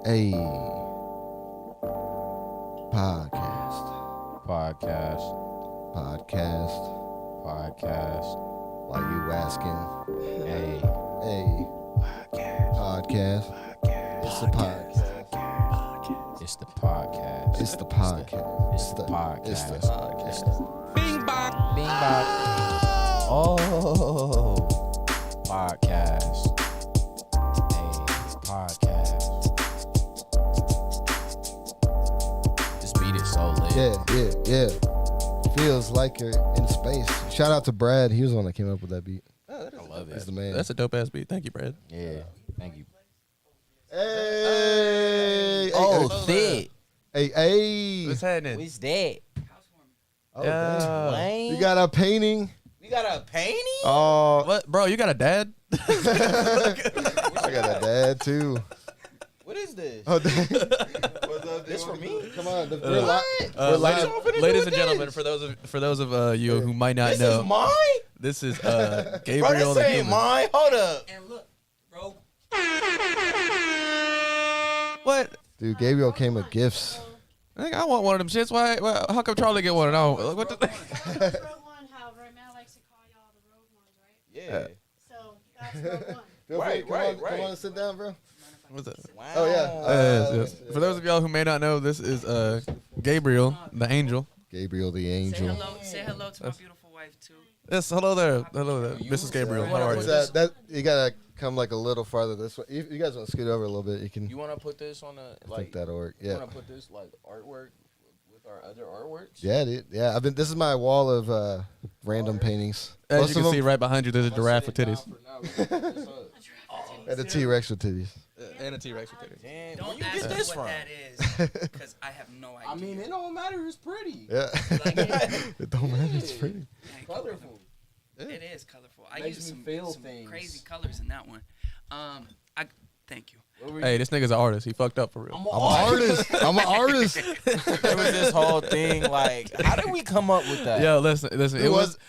Hey. Podcast. Why you asking? Hey. Podcast. It's the podcast. It's the podcast. It's the podcast. It's the podcast. It's the podcast. Bing bop. Bing bop. Oh. Podcast. Hey. Podcast. This beat is so lit. Yeah. Feels like you're in space. Shout out to Brad. He was the one that came up with that beat. I love He's it. the man. That's a dope ass beat. Thank you, Brad. Yeah. Thank you. Hey. Oh, hey, shit. Hey. What's happening? What's that? Oh, Yeah. damn. Wayne? You got a painting? We got a painting? Oh, What, bro? You got a dad? I got a dad too. What is this? Oh, damn. What's up, This for me? Come on. We're live. We're ladies, live. ladies and gentlemen, for those of you who might not This know, is mine? this is Bro, Gabriel this the ain't human. mine. Hold up. And look, bro. What? Dude, Gabriel came with gifts. I think I want one of them shits. Why? How come Charlie get one and I don't? What the? Road one, how right now likes to call y'all the road ones, right? Yeah. So that's road one. Feel free. Right, Come right, on, right. Come on and sit down, bro. What's that? Wow. Oh, yeah. Yes. For those of y'all who may not know, this is Gabriel the angel. Gabriel the Say angel. hello. Say hello to my beautiful wife too. Yes. Hello there. Hello there. Mrs. Gabriel. How are you? That you gotta come like a little farther this way. You guys want to scoot over a little bit? You can. You want to put this on a, I think like, that'll work. you Yeah. want to put this, like, artwork with our other artworks? Yeah, dude. Yeah, this is my wall of random paintings. As Most you can of see them, right behind you, there's a I'll giraffe sit with it titties. down for now. We can put this up. and a T-Rex with titties. And a T-Rex with titties. Damn, Don't where you ask get me this what from? that is, because I have no idea. I mean, it don't matter. It's pretty. Yeah. Like it? It don't matter. It's pretty. Thank you, Colorful. brother. It is colorful. I Makes used me some, feel some things. crazy colors in that one. I thank you. What were Hey, this nigga's an artist. He fucked up for real. I'm I'm an artist. I'm an artist. There was this whole thing, like, how did we come up with that? Yo, listen. It was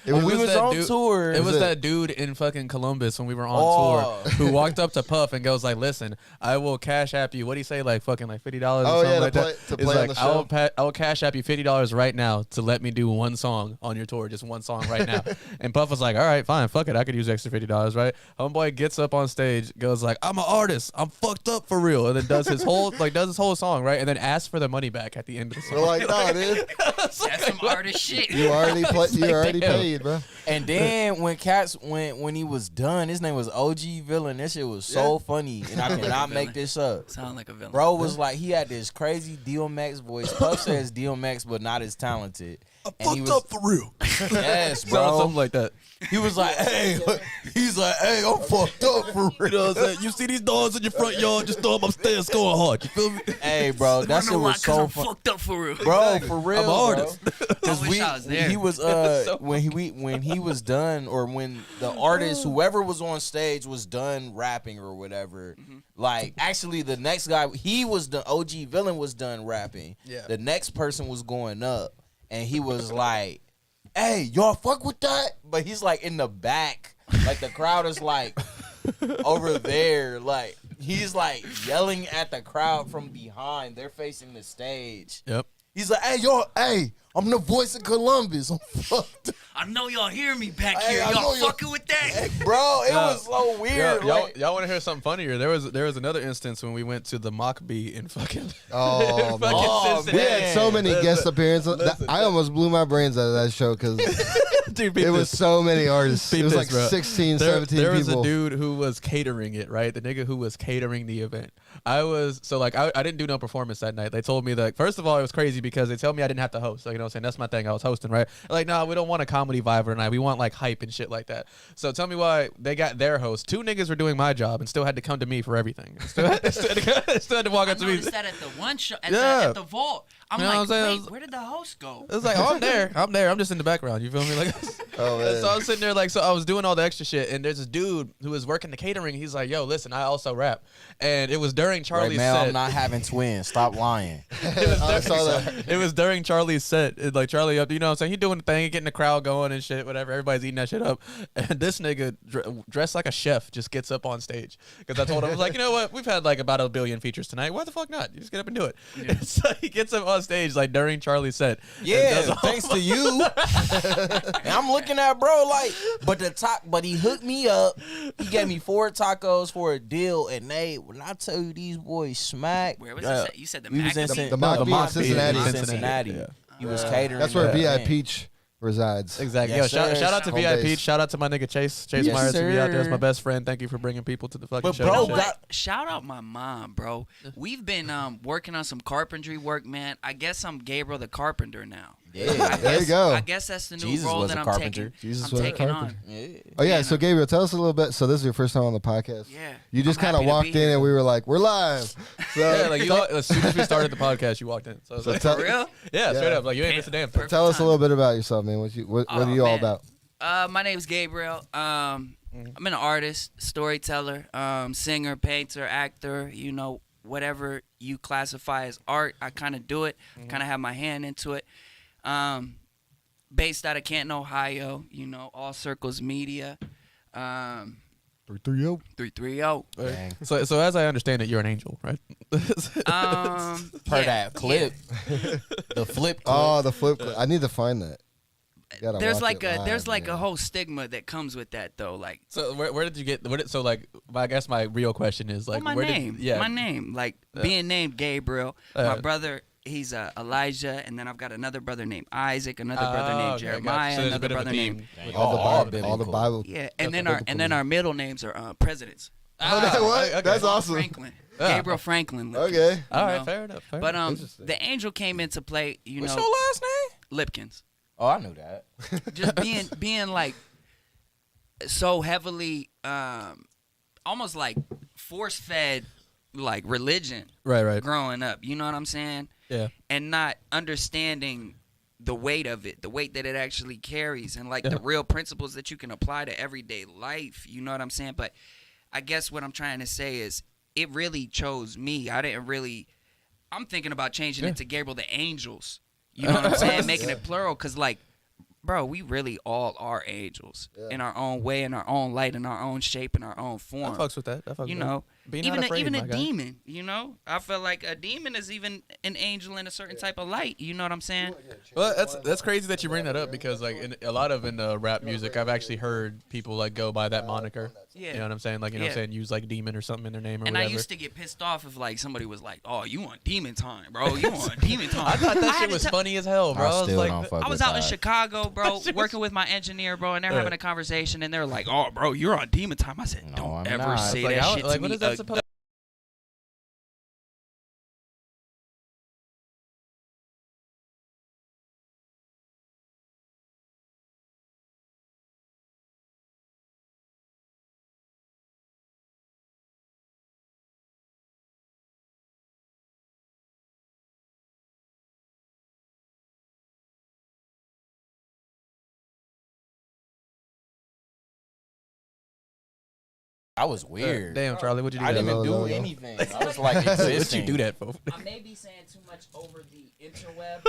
we was that on dude- tour. It was it? that dude in fucking Columbus when we were on Oh. tour who walked up to Puff and goes like, "Listen, I will cash app you." What do you say? Like fucking like $50 or Oh, something yeah, like to that. play It's on like the I will show. I will cash app you $50 right now to let me do one song on your tour, just one song right now. And Puff was like, "All right, fine, fuck it, I could use extra $50, right?" Homeboy gets up on stage, goes like, "I'm an artist. I'm fucking fucked up for real, and then does his whole song, right, and then asks for the money back at the end of the song. We're like, nah, dude. That's some artist shit. You already damn. paid, bro. And then when he was done, his name was OG Villain. That shit was so funny, and I cannot make this up. Sound like a villain. Bro was like, he had this crazy DMX voice. Puff says DMX, but not as talented. I fucked up for real. Yes, Sounds bro. something like that. He was like, hey, I'm fucked up for real. You know what I'm saying? You see these dogs in your front yard, just throw them upstairs, going hard. You feel me? Hey, bro, that shit was so I'm fun. fucked up for real. Bro, for real, I'm an artist. Because I wish I was there. he was So when he was done, or when the artist, whoever was on stage, was done rapping or whatever. Like, actually, the next guy, he was the OG Villain was done rapping. Yeah. The next person was going up, and he was like, "Hey, y'all fuck with that?" But he's like in the back, like the crowd is like over there, like he's like yelling at the crowd from behind. They're facing the stage. Yep. He's like, "Hey, y'all, hey, I'm the voice of Columbus. I'm fucked." I know y'all hear me back Hey, here. I know Y'all y'all- fucking with that? Bro, it was so weird. Like, Y'all want to hear something funnier? There was another instance when we went to the Mock Bee in fucking. Oh, man. Oh, We had so many Listen, guest appearances. listen. I almost blew my brains out of that show because Dude, peep it was this. so many artists. Peep It was this, like bro. 16, There 17 was people. a dude who was catering it, right? The nigga who was catering the event. I didn't do no performance that night. They told me that, first of all, it was crazy because they told me I didn't have to host. So, you know what I'm saying? That's my thing. I was hosting, right? Like, no, we don't want a comedy vibe tonight. We want like hype and shit like that. So tell me why they got their host. Two niggas were doing my job and still had to come to me for everything. Still had to walk I up to me. noticed that at the one show, at, Yeah. the, at the vault. I'm You know like, what I'm saying? wait, where did the host go? It was like, oh, I'm there. I'm just in the background. You feel me? Like, Oh, man. so I was sitting there, like, so I was doing all the extra shit, and there's this dude who was working the catering. He's like, yo, listen, I also rap. And it was during Charlie's man, set. I'm not having twins. Stop lying. I saw that. It was during Charlie's set. Like, Charlie, you know what I'm saying? He doing the thing, getting the crowd going and shit, whatever. Everybody's eating that shit up. And this nigga, dressed like a chef, just gets up on stage. Because I told him, I was like, you know what? We've had like about 1 billion features tonight. Why the fuck not? You just get up and do it. And so he gets up on stage, like, during Charlie's set. and Yeah, does all- thanks to you. And I'm looking at bro like, but he hooked me up. He gave me 4 tacos for a deal, and when I tell you these boys smack. Where was this at? You said the We was in Mac? The Mock Bee in Cincinnati. Cincinnati. Yeah. He was catering. That's where that VI event. Peach resides. Exactly. Yes, Yo, sir. shout out to Home VIP. base. Shout out to my nigga Chase Yes, Myers to be out there. It's sir. my best friend. Thank you for bringing people to the fucking But show. bro, and You know shit. what? Shout out my mom, bro. We've been working on some carpentry work, man. I guess I'm Gabriel the Carpenter now. Yeah. There you go. I guess that's the new Jesus role was that a I'm carpenter. taking. Jesus I'm was a taking carpenter. on. Yeah. Oh, yeah. Yeah, So, no. Gabriel, tell us a little bit. So, this is your first time on the podcast. Yeah. You just I'm kind of happy to walked be in here. and we were like, we're live. So, Yeah, like as soon as we started the podcast, you walked in. So, it's like, tell, For real? yeah, straight Yeah. up. Like, you ain't missed a damn thing. Perfect tell us a time. little bit about yourself, man. What are Oh, you all man. about? My name's Gabriel. I'm an artist, storyteller, singer, painter, actor, you know, whatever you classify as art, I kind of do it. Kind of have my hand into it. Based out of Canton, Ohio, you know, All Circles Media. 330. 330. Dang. So as I understand it, you're an angel, right? Per that clip. The flip clip. Oh, the flip. I need to find that. Gotta There's watch like it a live, there's like man. a whole stigma that comes with that though. Like, So where did you get? So like, I guess my real question is like, well, my where name, did? Yeah. my name, like being named Gabriel. My Uh, brother, he's Elijah, and then I've got another brother named Isaac, another brother named okay, gotcha. Jeremiah, So there's a another bit of a brother theme. named Dang, all the all Bible. All the biblical. Bible. yeah, and then biblical our middle names are presidents. Oh, that, what? okay. That's awesome. Franklin, Yeah. Gabriel Franklin. Lipkins, Okay. All you right, know? fair enough. Fair But enough. Interesting. the angel came into play. You What's know, your last name? Lipkins. Oh, I knew that. Just being like so heavily, almost like force fed, like religion right. growing up. You know what I'm saying? Yeah. And not understanding the weight of it, the weight that it actually carries, and like Yeah. the real principles that you can apply to everyday life. You know what I'm saying? But I guess what I'm trying to say is it really chose me. I didn't really. I'm thinking about changing Yeah. it to Gabriel the Angels. You know what I'm saying? Making it plural, because like, bro, we really all are angels in our own way, in our own light, in our own shape, in our own I form. fucks with that. You know, Be not even afraid, even my a guy. demon, you know. I feel like a demon is even an angel in a certain type of light. You know what I'm saying? Well, that's crazy that you bring that up because like in a lot of rap music, I've actually heard people like go by that moniker. Yeah. You know what I'm saying? Like you know what I'm saying, use like demon or something in their name or And whatever. I used to get pissed off if like somebody was like, "Oh, you on demon time, bro? You on demon time?" I thought that had shit to was tell- funny as hell, bro. I I was still like, don't fuck I was with out in that. Chicago, bro, shit was- working with my engineer, bro, and they're having a conversation, and they're like, "Oh, bro, you're on demon time." I said, No, "Don't I'm ever not. say like, that how- shit like, to what me." is that supposed? That was weird. Damn, Charlie, what'd you do? I that didn't even for? No, do no, no. anything. I was like What'd existing. you do that for? I may be saying too much over the interweb,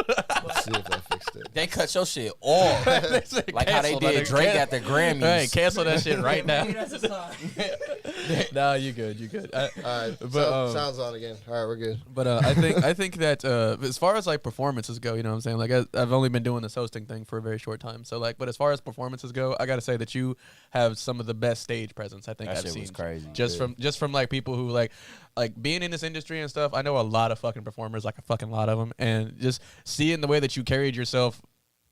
See if that fixed it. They cut your shit off. Like how they Cancel that did nigga. Drake at the Grammys. Hey, cancel that shit right now. that's a sign. Nah, you good, you good. All right, But, sounds on again. All right, we're good. But I think that as far as like performances go, you know what I'm saying? Like I've only been doing this hosting thing for a very short time. So like, but as far as performances go, I gotta say that you have some of the best stage presence I think That I've shit seen. was crazy. Just from like people who like being in this industry and stuff. I know a lot of fucking performers, like a fucking lot of them, and just seeing the way that you carried yourself,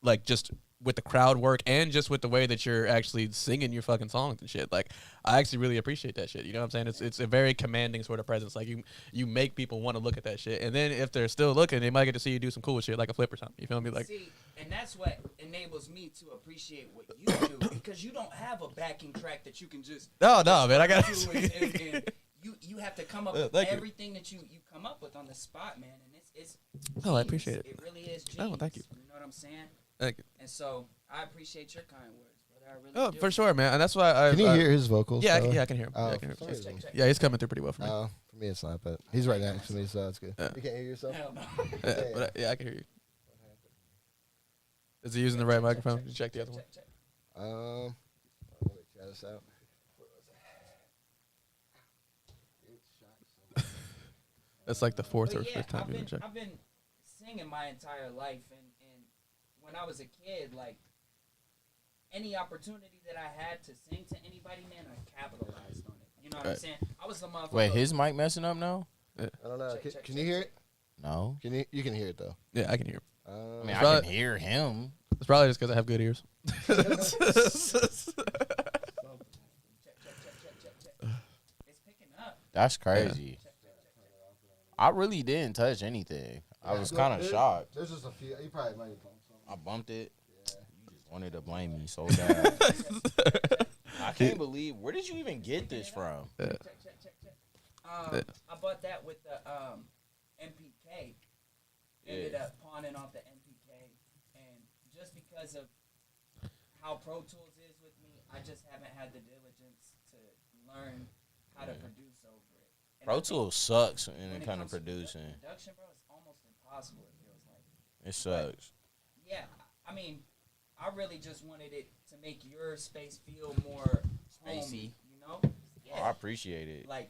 like just with the crowd work and just with the way that you're actually singing your fucking songs and shit. Like I actually really appreciate that shit. You know what I'm saying? It's a very commanding sort of presence. Like you make people want to look at that shit. And then if they're still looking, they might get to see you do some cool shit like a flip or something. You feel me? Like See, and that's what enables me to appreciate what you do because you don't have a backing track that you can just no, man, I got do and you have to come up with thank you. everything that you come up with on the spot, man. And it's Oh, I genius. appreciate it. It really is Oh, genius. thank you. You know what I'm saying? Thank you. And so I appreciate your kind words, brother. I really Oh, do. for sure, man. And that's why I Can you hear his vocals? Yeah, by the way? I can hear him. Oh, Yeah, I can hear for him. some reason. Yeah, he's coming through pretty well for me. For me it's not, but he's right next to me, so that's good. Yeah. You can't hear yourself? Hell no. Yeah, but yeah, I can hear you. Is he using the right microphone? Did you check the other one? Check. Let me try this out. That's like the fourth But or yeah, fifth time you've been checking. I've been singing my entire life, and when I was a kid, like any opportunity that I had to sing to anybody, man, I capitalized on it. You know what I'm Right. saying? I was the motherfucker. Wait, his mic messing up now? I don't know. Check, Can you hear it? No. You can hear it though. Yeah, I can hear him. I mean, I But- can hear him. It's probably just because I have good ears. Check. It's picking up. That's crazy. I really didn't touch anything. I was kind of shocked. There's just a few. You probably might have bumped something. I bumped it. You just wanted to blame me so bad. I can't believe. Where did you even get this from? Check. I bought that with the MPK. Ended up pawning off the MPK, and just because of how Pro Tools is with me, I just haven't had the diligence to learn how to produce over it. And I Pro think Tools sucks when in it kind of comes to producing. production, bro, it's almost impossible. It feels like. It sucks. Yeah, I mean, I really just wanted it to make your space feel more Spacey. homey, you know? Oh, Yeah. I appreciate it. Like,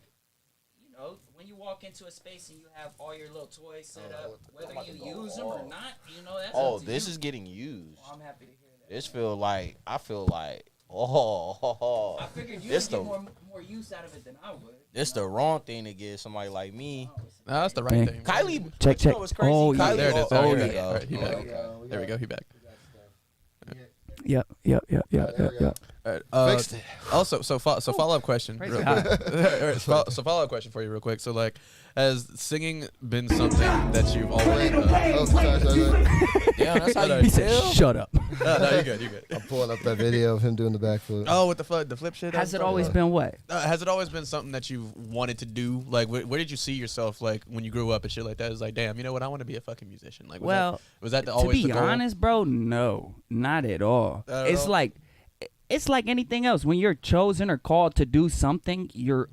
you know, when you walk into a space and you have all your little toys set up, whether about you to go use them or off. not, you know, that's Oh, up to this you. is getting used. Well, I'm happy to hear that. This feel like I feel like oh, I figured you this would get the more use out of it than I would. this the wrong thing to give somebody like me. No, that's the right thing. Kylie, Check, you know what's crazy? Oh, Kylie, There it is. oh, Oh, there yeah. we go. All right, he back. Okay. There we go. He back. Yep. All right, Fixed it. Also, so follow up question. Praise Real God. quick. So follow up question for you, real quick. So like, has singing been something that you've always? Oh, sorry. Damn, that's how No, you he said, feel. "Shut up." No, you're good. You're good. I'm pulling up that video of him doing the backflip. Oh, with the flip shit. Has it always? always been what? Has it always been something that you've wanted to do? Like, where did you see yourself like when you grew up and shit like that? It's like, damn, you know what? I want to be a fucking musician. Like, was that to always be the goal? honest, bro, no, not at all. Not at It's all? like it's like anything else. When you're chosen or called to do something, you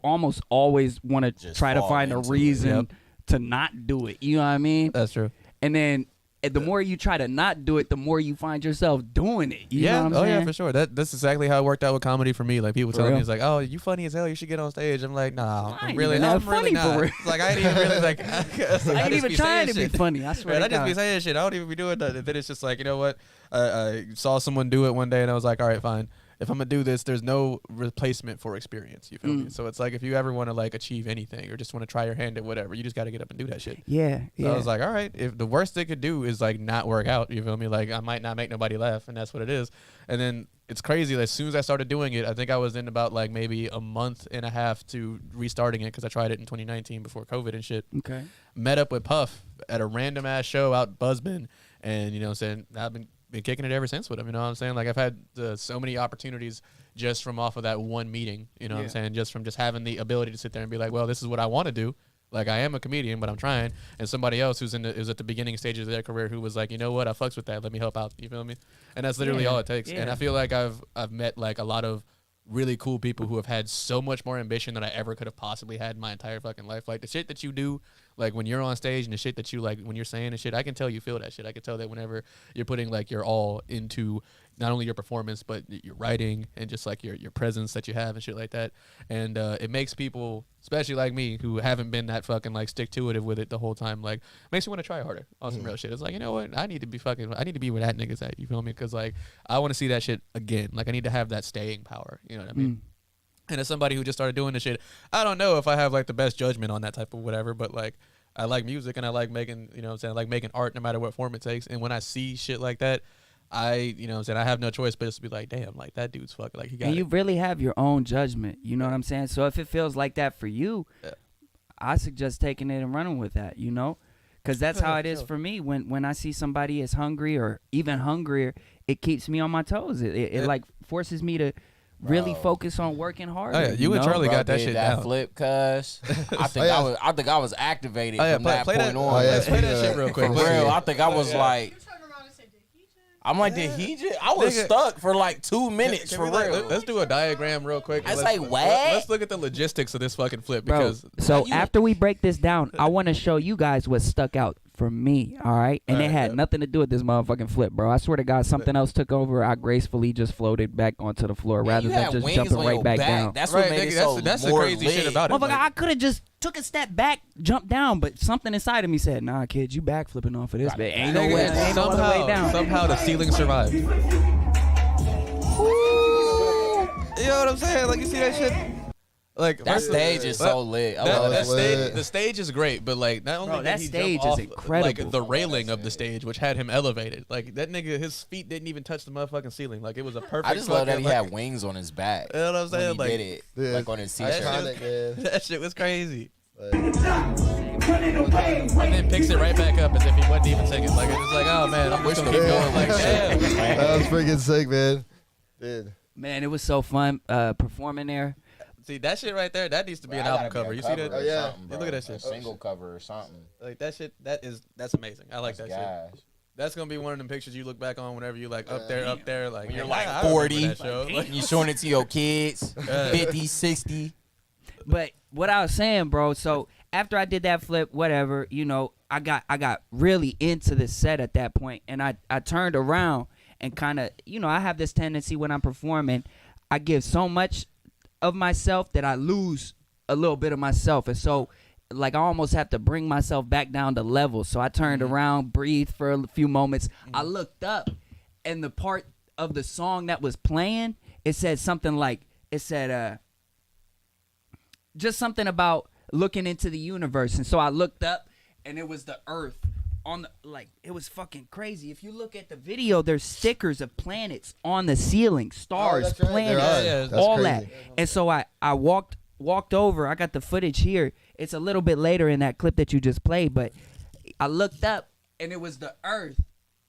almost always want to Just try to fall find a into it. reason Yep. to not do it. You know what I mean? That's true. And then And the more you try to not do it, the more you find yourself doing it. You know what I'm oh saying? yeah, for sure. That's exactly how it worked out with comedy for me. Like people For telling me, real? it's like, oh, you funny as hell. You should get on stage. I'm like, nah, I ain't really, even that I'm really funny for not. real. It's like I ain't even really like. I ain't even trying to be funny. I swear Right, I to just be God. saying shit. I don't even be doing that. Then it's just like, you know what? I saw someone do it one day, and I was like, all right, fine. If I'm gonna do this, there's no replacement for experience. You feel me? So it's like if you ever want to like achieve anything or just want to try your hand at whatever, you just got to get up and do that shit. Yeah, So yeah. I was like, all right, if the worst they could do is like not work out, you feel me? Like I might not make nobody laugh, and that's what it is. And then it's crazy. As soon as I started doing it, I think I was in about like maybe a month and a half to restarting it because I tried it in 2019 before COVID and shit. Okay. Met up with Puff at a random ass show out Buzzbin, and you know what I'm saying, I've been kicking it ever since with him. You know what I'm saying? Like I've had so many opportunities just from off of that one meeting. You know what I'm saying? Just from just having the ability to sit there and be like, well, this is what I want to do. Like I am a comedian, but I'm trying. And somebody else who's is at the beginning stages of their career who was like, you know what, I fucks with that. Let me help out. You feel me? And that's literally all it takes. And I feel like I've met like a lot of really cool people who have had so much more ambition than I ever could have possibly had in my entire fucking life. Like the shit that you do, like when you're on stage and the shit that you like when you're saying and shit, I can tell you feel that shit. I can tell that whenever you're putting like your all into not only your performance but your writing and just like your presence that you have and shit like that. And it makes people, especially like me who haven't been that fucking like stick to it with it the whole time, like makes me want to try harder on some real shit. It's like, you know what, I need to be where that nigga's at. You feel me? Because like I want to see that shit again. Like I need to have that staying power. You know what I mean? And as somebody who just started doing this shit, I don't know if I have like the best judgment on that type of whatever, but like I like music and I like making, you know what I'm saying, I like making art no matter what form it takes. And when I see shit like that, you know what I'm saying, I have no choice but just to be like, damn, like that dude's fucking, like he got And it. you really have your own judgment. You know what I'm saying? So if it feels like that for you, I suggest taking it and running with that, you know? Because that's how it is for me. When I see somebody is hungry or even hungrier, it keeps me on my toes. It like forces me to really focus on working harder. Oh, yeah. You and know? Charlie Bro got that did shit that down. flip, cuz I think I think I was activated Oh, yeah, from that play point that, on. Oh, yeah, play that shit real quick. For Play real, it. I think I was like, You turned around and said, did he just? I'm like, did he just? I was Nigga. stuck for like 2 minutes Can for we, like, real. let's do a diagram real quick. I was Let's- like, what? Let's look at the logistics of this fucking flip Bro, because so you- after we break this down, I want to show you guys what stuck out for me, all right? And it Alright, had yeah. nothing to do with this motherfucking flip, bro. I swear to God, something else took over. I gracefully just floated back onto the floor Man, rather you than had just wings jumping on right your back back. down. That's right, what made nigga, it so that's the more crazy lit. shit about it. Motherfucker, Like, I could have just took a step back, jumped down, but something inside of me said, "Nah, kid, you backflipping off of this, but ain't no nigga, way, ain't no other way down." somehow the ceiling survived. You know what I'm saying? Like you see that shit? Like That first- stage is so lit. I love that that. lit. the stage is great, but like not only Bro, did that he stage jump is off, incredible. like the railing of the stage, which had him elevated. Like that nigga, his feet didn't even touch the motherfucking ceiling. Like it was a perfect. I just love that he fucking, had wings on his back. You know what I'm saying? When he Like did it, Yeah. like on his That t-shirt. Iconic, man. that shit was crazy. Like, And then picks it right back up as if he wasn't even singing. Like it's just like, oh man, I'm just gonna keep going. Like damn. that was freaking sick, man. Dude. Man, it was so fun performing there. See that shit right there? That needs to be Bro, an I album gotta cover. be a You see that? cover or Oh, yeah. something, Yeah, bro. look at that shit. A single cover or something. Like that shit. That's amazing. I like That's that shit. gas. That's gonna be one of them pictures you look back on whenever you like up there, like When you're man, like I remember 40, that show. Like, you showing it to your kids, 50, 60. But what I was saying, bro, so after I did that flip, whatever, you know, I got really into the set at that point, and I turned around and kind of, you know, I have this tendency when I'm performing, I give so much of myself that I lose a little bit of myself, and so like I almost have to bring myself back down to level. So I turned around, breathed for a few moments. I looked up, and the part of the song that was playing, it said something like, it said just something about looking into the universe. And so I looked up, and it was the earth on the, like, it was fucking crazy. If you look at the video, there's stickers of planets on the ceiling, stars, that's right. planets, There are. Yeah, That's all crazy. that. And so I walked over. I got the footage here. It's a little bit later in that clip that you just played, but I looked up, and it was the earth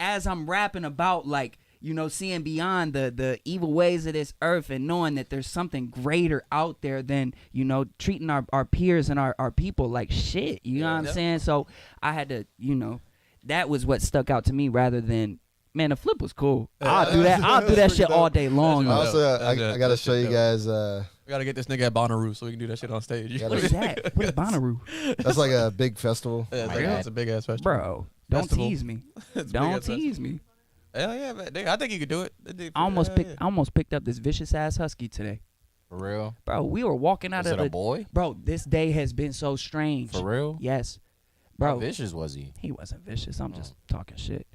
as I'm rapping about, like, you know, seeing beyond the evil ways of this earth and knowing that there's something greater out there than, you know, treating our peers and our people like shit. You know what I'm saying? So I had to, you know, that was what stuck out to me rather than, man, the flip was cool. I'll do that. I'll do that shit all day long. That's Also, I That's gotta it. show you That's guys. we gotta get this nigga at Bonnaroo so we can do that shit on stage. Yeah, What is that? What is Bonnaroo? That's like a big festival. Yeah, it's, My God. it's a big ass festival. Bro, Don't Festival. tease me. It's Don't big ass tease me. Hell yeah, man. Nigga, I think you could do it. I almost picked up this vicious ass husky today. For real? Bro, we were walking out Is of it the a boy? Bro, this day has been so strange. For real? Yes. How Bro, vicious was he? he wasn't vicious. I'm just talking shit.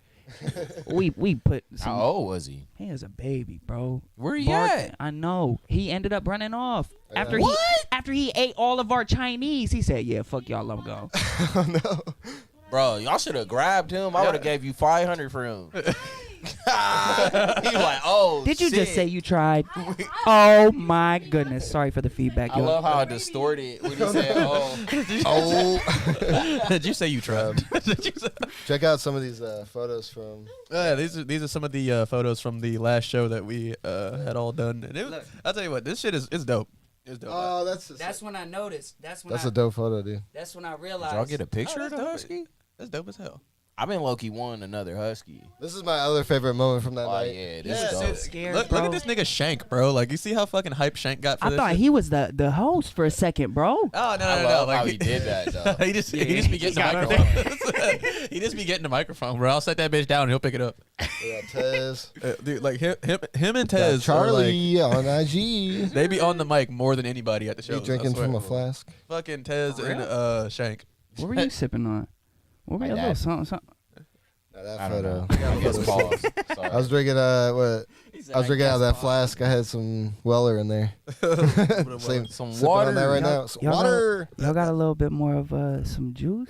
we put some, How old was he? he is a baby, bro. Where he Barking. at? I know. He ended up running off after What? after he ate all of our Chinese. He said, "Yeah, fuck y'all, I'm gone." Oh no. Bro, y'all should have grabbed him. I would have gave you 500 for him. He was like, oh, Did you shit. just say you tried? Oh my goodness. Sorry for the feedback. I yo. love how I distorted when he said, oh. Oh. Did you say you tried? Did you say- Check out some of these photos from. Yeah, these are some of the photos from the last show that we had all done. And Look. I'll tell you what, this shit is dope. It's dope. Oh, That's when I noticed. That's when that's a dope photo, dude. That's when I Did realized. y'all get a picture Oh, of the that's dope. husky? That's dope as hell. I've been low-key wanting another husky. This is my other favorite moment from that Oh, night. yeah, this Yeah, is so dope. scared, Look bro. at this nigga Shank, bro. Like, you see how fucking hype Shank got for I this thought shit? he was the host for a second, bro. Oh, no, I no, no. love Like, how he did that, though. he just be Yeah, getting he the got microphone. He just be getting the microphone, bro. I'll set that bitch down and he'll pick it up. We got Tez. Dude, like him and Got Tez, are, Charlie on IG. like, they be on the mic more than anybody at the show. He drinking from a flask. Fucking Tez For and Shank. What were you sipping on? What were My you? A dad. little something. I That don't know. photo. I guess pause. Sorry. I was drinking what? I was drinking out of that flask. I had some Weller in there. Same, Some sipping water. on that right Y'all- now. Some y'all got- water. Y'all got a little bit more of some juice?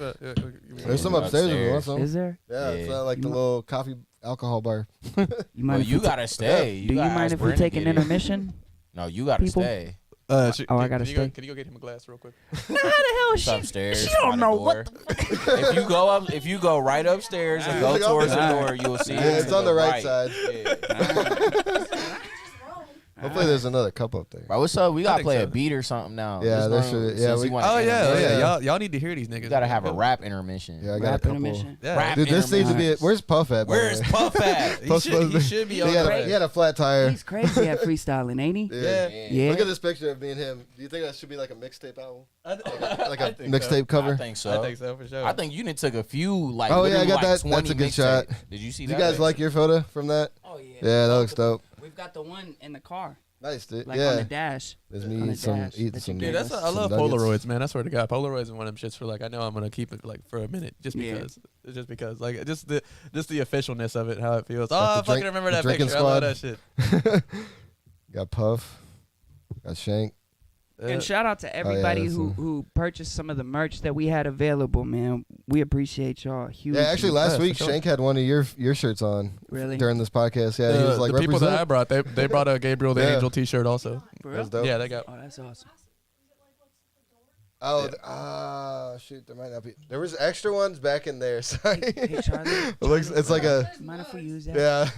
There's some upstairs if you want some. Is there? Yeah, it's Yeah. like the You little coffee alcohol bar. You Well, mind? if you we ta- gotta stay. Do you gotta mind ask if we Brandon take to an get it. intermission? No, you gotta people? stay. I gotta can you go, stay. Can you go get him a glass real quick? How the hell It's upstairs. she don't by the know door. If you go right upstairs and go Look up towards the there. door, you'll see. Yeah, it's to on the right side. side. Hopefully there's another cup up there. Bro, what's up? We gotta think play so. a beat or something now. Yeah, This there room, should- yeah, since we- you wanna Oh yeah, intermission, Yeah. Y'all need to hear these niggas. You gotta man. have a rap intermission. Yeah, I got a Rap couple. intermission? Yeah. Rap Dude, this needs to be. intermission. Where's Puff at? by the Where's way? Puff at? He should be on He had, the he had a flat tire. He's crazy at freestyling, ain't he? Yeah. Yeah. Look at this picture of me and him. Do you think that should be like a mixtape album? Like I a think so. mixtape cover? I think so. I think so for sure. I think you took a few like. Oh, yeah, I literally, got like, that. 20 That's a good mixtapes. shot. Did you see Do that? you guys like your photo from that? Oh yeah. Yeah, that looks dope. We've got the one in the car, Nice, dude. like on the Yeah. dash. There's on me the eating some, dash eating that some. you Dude, gave that's us. I love some nuggets. Polaroids, man. I swear to God, Polaroids is one of them shits for like I know I'm gonna keep it like for a minute just Yeah. because like just the officialness of it, how it feels. Oh, Got I the fucking drink- remember the that drinking picture. I love that shit. Got Puff. Got Shank. And shout out to everybody that's who purchased some of the merch that we had available, man. We appreciate y'all. Huge. Yeah, actually, last Yeah, week for sure. Shank had one of your shirts on Really? during this podcast. Yeah, he was like the people that I represent. brought, they brought a Gabriel the Yeah. Angel T-shirt also. For That's real? dope. Yeah, they got. Oh, that's awesome. Oh, shoot, there might not be. There was extra ones back in there. Sorry. Hey, Charlie. It looks. It's like a. Mind if we use that? Yeah.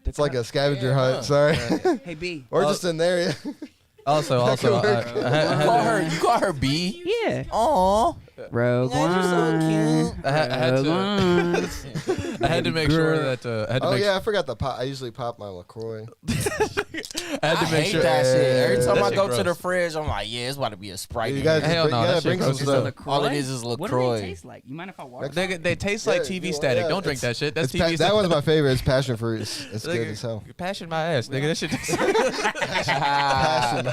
It's like a scavenger hunt. Sorry. Hey B. Or just in there. Yeah. Also, I You call her. You call her B. Yeah. Aw. Rogue Yeah, you're so One. cute. I had Rogue to. One. I had to make sure that. I had to Oh make. yeah, I forgot the pop. I usually pop my LaCroix. I had to I make hate sure. that shit. Every time That I shit go to the gross. fridge, I'm like, yeah, it's about to be a Sprite. You in guys, here. Hell no, you that gotta shit bring some gross as stuff. LaCroix? All it is What LaCroix. do they taste like? You mind if I water? They taste like Yeah, TV you- static. yeah, Don't drink that it's- shit. That's It's TV that static. one's my favorite. It's passion fruit. It's good Nigga, as hell. you're passion my ass, nigga. That shit. Passion.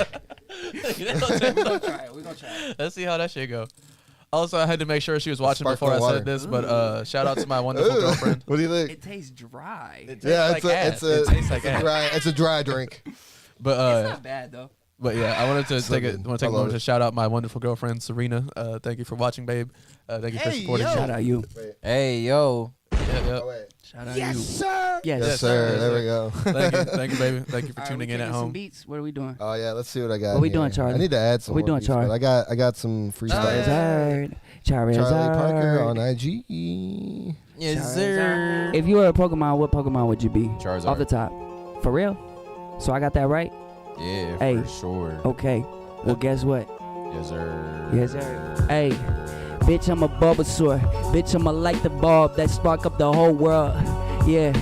We're gonna try it. We're gonna try it. Let's see how that shit go. Also, I had to make sure she was watching before I Sparkling said this, but shout out to my wonderful Ooh. girlfriend. What do you think? It tastes dry. It tastes Yeah, like ass. it's a It tastes like ass. dry. It's a dry drink. But It's not bad though. But yeah, I wanted to So take a good. want to I take a love moment it. to shout out my wonderful girlfriend Serena. Thank you for watching, babe. Thank you for Hey, supporting. yo. Shout out you. Wait. Hey, yo. Yeah, yeah. Oh wait. Shout out Yes, you. sir. Yes, Yes, sir. Yes, There sir. we go. Thank you, baby. Thank you for All right, tuning we in at taking some home. beats. What are we doing? Oh yeah, let's see what I got. What we here. doing, Charlie? I need to add some. What we more doing, beats, but Charlie? I got some freestyle. Charizard. Charlie Parker Charizard. on IG. Yes, sir. If you were a Pokemon, what Pokemon would you be? Charizard. Off the top. For real? So I got that right? Yeah, Hey. for sure. Okay. Well, guess what? Yes, sir. Yes, sir. Hey, bitch, I'm a Bulbasaur. Bitch, I'm a light the bulb that spark up the whole world. Yeah.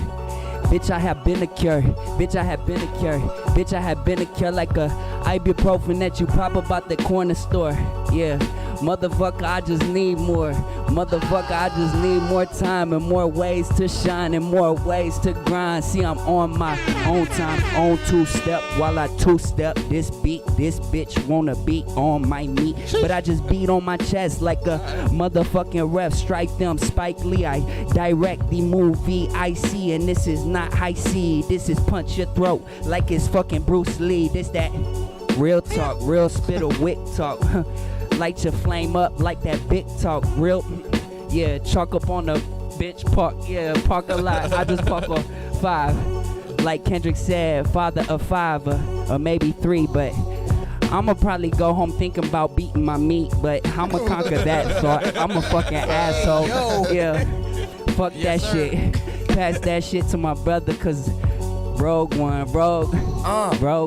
Bitch, I have been a cure. Bitch, I have been a cure. Bitch, I have been a cure like a ibuprofen that you pop up out the corner store. Yeah. Motherfucker, I just need more. Motherfucker, I just need more time and more ways to shine and more ways to grind. See, I'm on my own time, on two-step while I two-step. This beat, this bitch wanna beat on my meat. But I just beat on my chest like a motherfucking ref. Strike them, Spike Lee. I direct the movie I see, and this is not high C. This is punch your throat like it's fucking Bruce Lee. This that real talk, real spittle wick talk. Light your flame up like that big talk. Real, yeah, chalk up on the bitch park. Yeah, park a lot. I just park a 5. Like Kendrick said, father of 5 or maybe 3, but I'ma probably go home thinking about beating my meat, but I'ma conquer that, so I'm a fucking asshole. Yeah, fuck that shit. Pass that shit to my brother, cause Rogue One.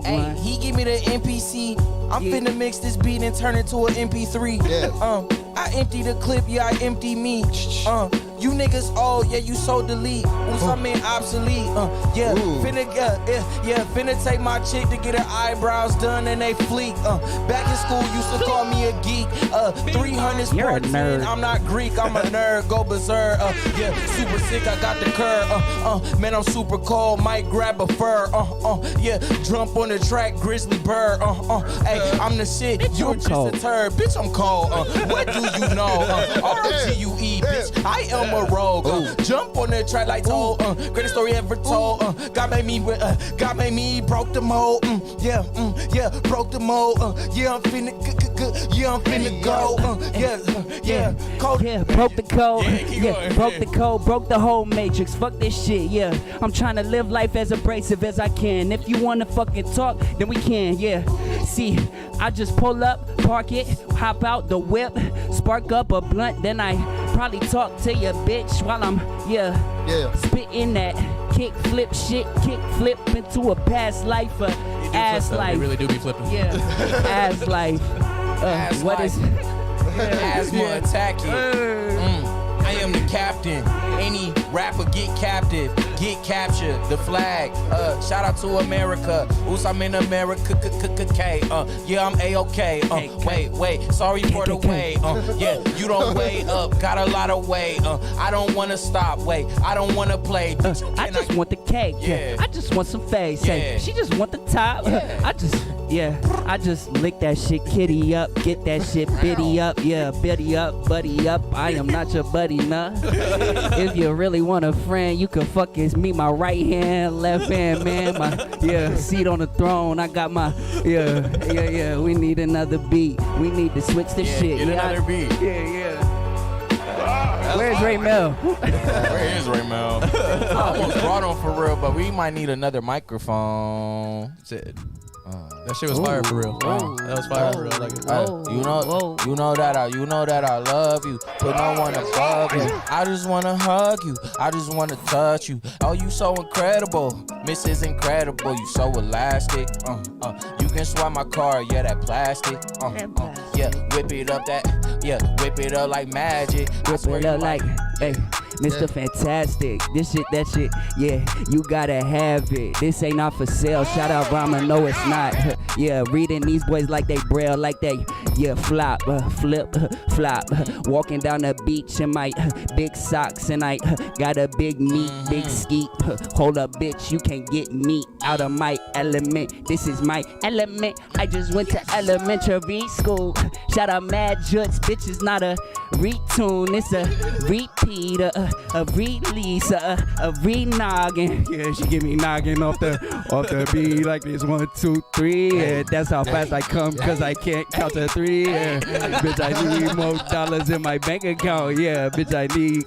Hey, he give me the NPC. I'm finna mix this beat and turn it to an MP3. Yeah. I empty the clip, yeah, I empty me. You niggas old, yeah, you so delete. I mean obsolete. Yeah, finna take my chick to get her eyebrows done and they fleek. Back in school, used to call me a geek. 300 You're a sports nerd. in, I'm not Greek, I'm a nerd. Go berserk. Yeah, super sick, I got the curve. Man, I'm super cold, might grab a fur. Yeah, jump on the track, grizzly bird. Hey, I'm the shit, you're just cold. a turd. Bitch, I'm cold. What do you know? R-O-T-U-E, bitch. I am a rogue. Jump on the track like told. Greatest story ever told. God made me broke the mold. Yeah, broke the mold. Yeah, I'm finna go. Yeah, cold. Yeah, broke the code. Yeah, keep going. Broke the code, broke the whole matrix. Fuck this shit, yeah. I'm trying to live life as abrasive as I can. If you wanna fucking talk, then we can, yeah. See, I just pull up, park it, hop out the whip, spark up a blunt, then I probably talk to your bitch while I'm, spitting that kick flip shit, kick flip into a past life, ass They life. really do be flipping. Yeah, ass life. Ass What life. is Asthma attacking. I am the captain. Any rapper get captive, get captured. The flag. Shout out to America. Oops, I'm in America. Yeah, I'm A-OK. Wait. Sorry for the wait. Yeah, you don't weigh up. Got a lot of weight. I don't wanna stop. Wait, I don't wanna play. I just want the cake. Yeah. I just want some face. Yeah. She just want the top. Yeah. I just lick that shit, kitty up, get that shit, biddy up, yeah, biddy up, buddy up. I am not your buddy, nah. If you really want a friend, you can fucking meet my right hand, left hand, man. My seat on the throne. I got my yeah. We need another beat. We need to switch the shit. Get another beat. Yeah. Where's Ray Mel? Where is Raymel? I almost brought him for real, but we might need another microphone. Shit. That shit was fire for real. That was fire for real. I like it. You know that I love you, put no one above you. I just wanna hug you, I just wanna touch you. Oh, you so incredible, Mrs. Incredible. You so elastic. You can swap my car, yeah, that plastic. Yeah, whip it up like magic. Whip it up like, hey, Mr. Fantastic. This shit, that shit, yeah, you gotta have it. This ain't not for sale. Shout out Rama, no it's not. Yeah, reading these boys like they braille, like they, flop, flip, flop. Walking down the beach in my big socks and I got a big meat, big skeet. Hold up, bitch, you can't get me out of my element. This is my element. I just went to elementary school. Shout out Mad Juts, bitch is not a retune, it's a repeat, a release, a re-noggin. Yeah, she give me noggin off the beat like this 1, 2, 3. Yeah, that's how fast I come, cause I can't count to 3. Yeah, bitch, I need more dollars in my bank account. Yeah, bitch, I need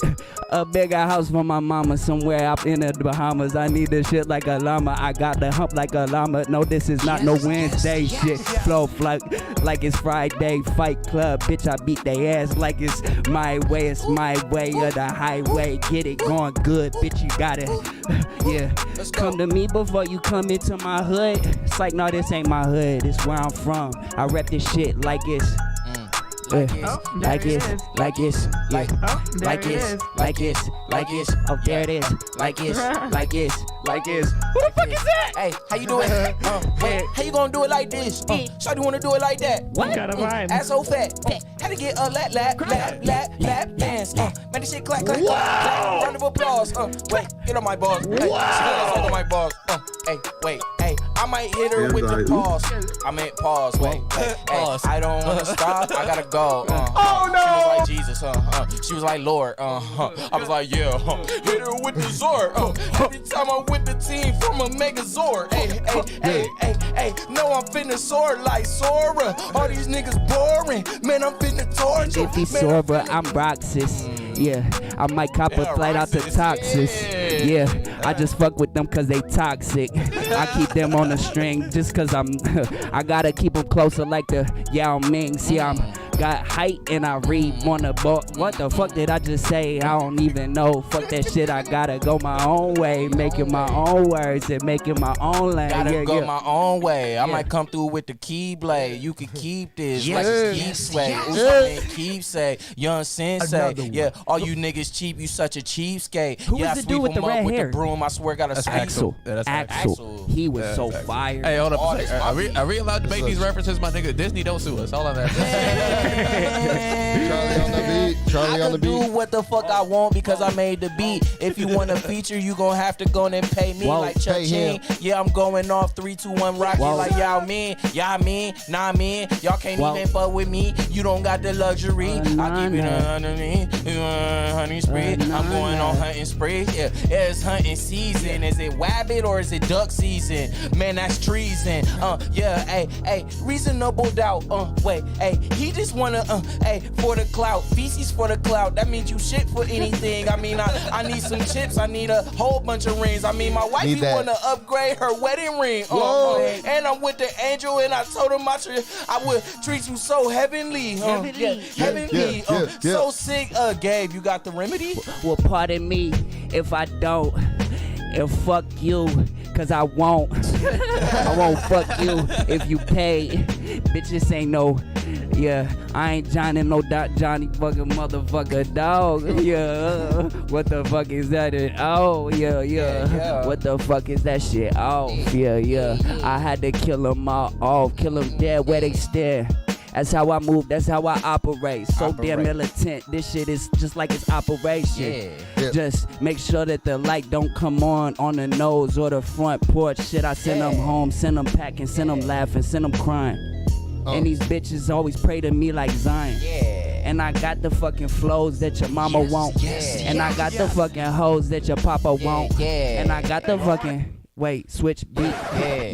a bigger house for my mama somewhere out in the Bahamas. I need this shit like a llama. I got the hump like a llama. No, this is not no Wednesday shit. Flow like it's Friday. Fight Club, bitch, I beat they ass like it's my way. It's my way or the highway. Get it going good, bitch, you got it. Yeah, come to me before you come into my hood. It's like, no, this ain't my hood. It's where I'm from. I rep this shit like it's. Like it's, like it's, like it's. Oh, there it is. Like it's, like this. Who the fuck is that? Hey, how you doing? How you gonna do it like this? Shawty wanna do it like that? What kind of vibe? Ass so fat. Had to get a lap dance. Man, this shit clap. Round of applause. Wait, get on my balls. Hey, she on my balls. Hey, wait, hey, I might hit her with the pause. I meant pause. Wait, hey, I don't wanna stop. I gotta go. Oh no! She was like Jesus. She was like Lord. I was like, yeah. Hit her with the Zord. Every time I'm with the team from a Megazord. Hey. No, I'm finna soar like Sora. All these niggas boring. Man, I'm finna torture. If he's Sora, I'm Roxas. Yeah, I might cop a flight out to Texas. Yeah, I just fuck with them cause they toxic. I keep them on the string just cause I gotta keep them closer like the Yao Ming. See, I'm got height and I read on the book. What the fuck did I just say? I don't even know. Fuck that shit, I gotta go my own way. Making my own words and making my own lane. Gotta go my own way. I might come through with the keyblade. You can keep this like it's keep sway. Keep say, young sensei. Yeah, all you niggas cheap, you such a cheapskate. Who yeah, is the dude with the red with hair? The broom, I swear, got a That's sweep. Axel. Yeah, that's Axel. He was so Axel. fire. Hey, hold up Oh, a second. Are we allowed to make these references, my nigga? Disney don't sue us. Hold on there. Charlie on the beat. Charlie on the I can do beat. what the fuck I want because I made the beat. If you want a feature, you gon' have to go and pay me Whoa, like Chuck pay Ching. him. Yeah, I'm going off 3, 2, 1 rocket Whoa. like y'all mean, nah mean. Y'all can't Whoa. even fuck with me. You don't got the luxury. I keep it underneath. Hunting spree. I'm going on hunting spree. Yeah, it's hunting season. Is it wabbit or is it duck season? Man, that's treason. Yeah, hey, reasonable doubt. Wait, hey, he just wanna, for the clout. Feces for the clout. That means you shit for anything. I mean, I need some chips. I need a whole bunch of rings. I mean, my wifey wanna upgrade her wedding ring. And I'm with the angel, and I told him I would treat you so heavenly. Heavenly. So sick. Gabe, you got the remedy? Well, pardon me if I don't. And fuck you, cause I won't. I won't fuck you if you pay. Bitch, this ain't no. Yeah, I ain't Johnny, no Johnny fucking motherfucker dog. Yeah, what the fuck is that? Oh, yeah. What the fuck is that shit? Oh, yeah. I had to kill them all off, kill them dead where they stare. That's how I move, that's how I operate. So damn militant, this shit is just like it's operation. Yeah. Just make sure that the light don't come on the nose or the front porch. Shit, I send them home, send them packing, send them laughing, send them crying. And these bitches always pray to me like Zion. And I got the fucking flows that your mama won't. And I got the fucking hoes that your papa won't. And I got the fucking... Wait, switch beat.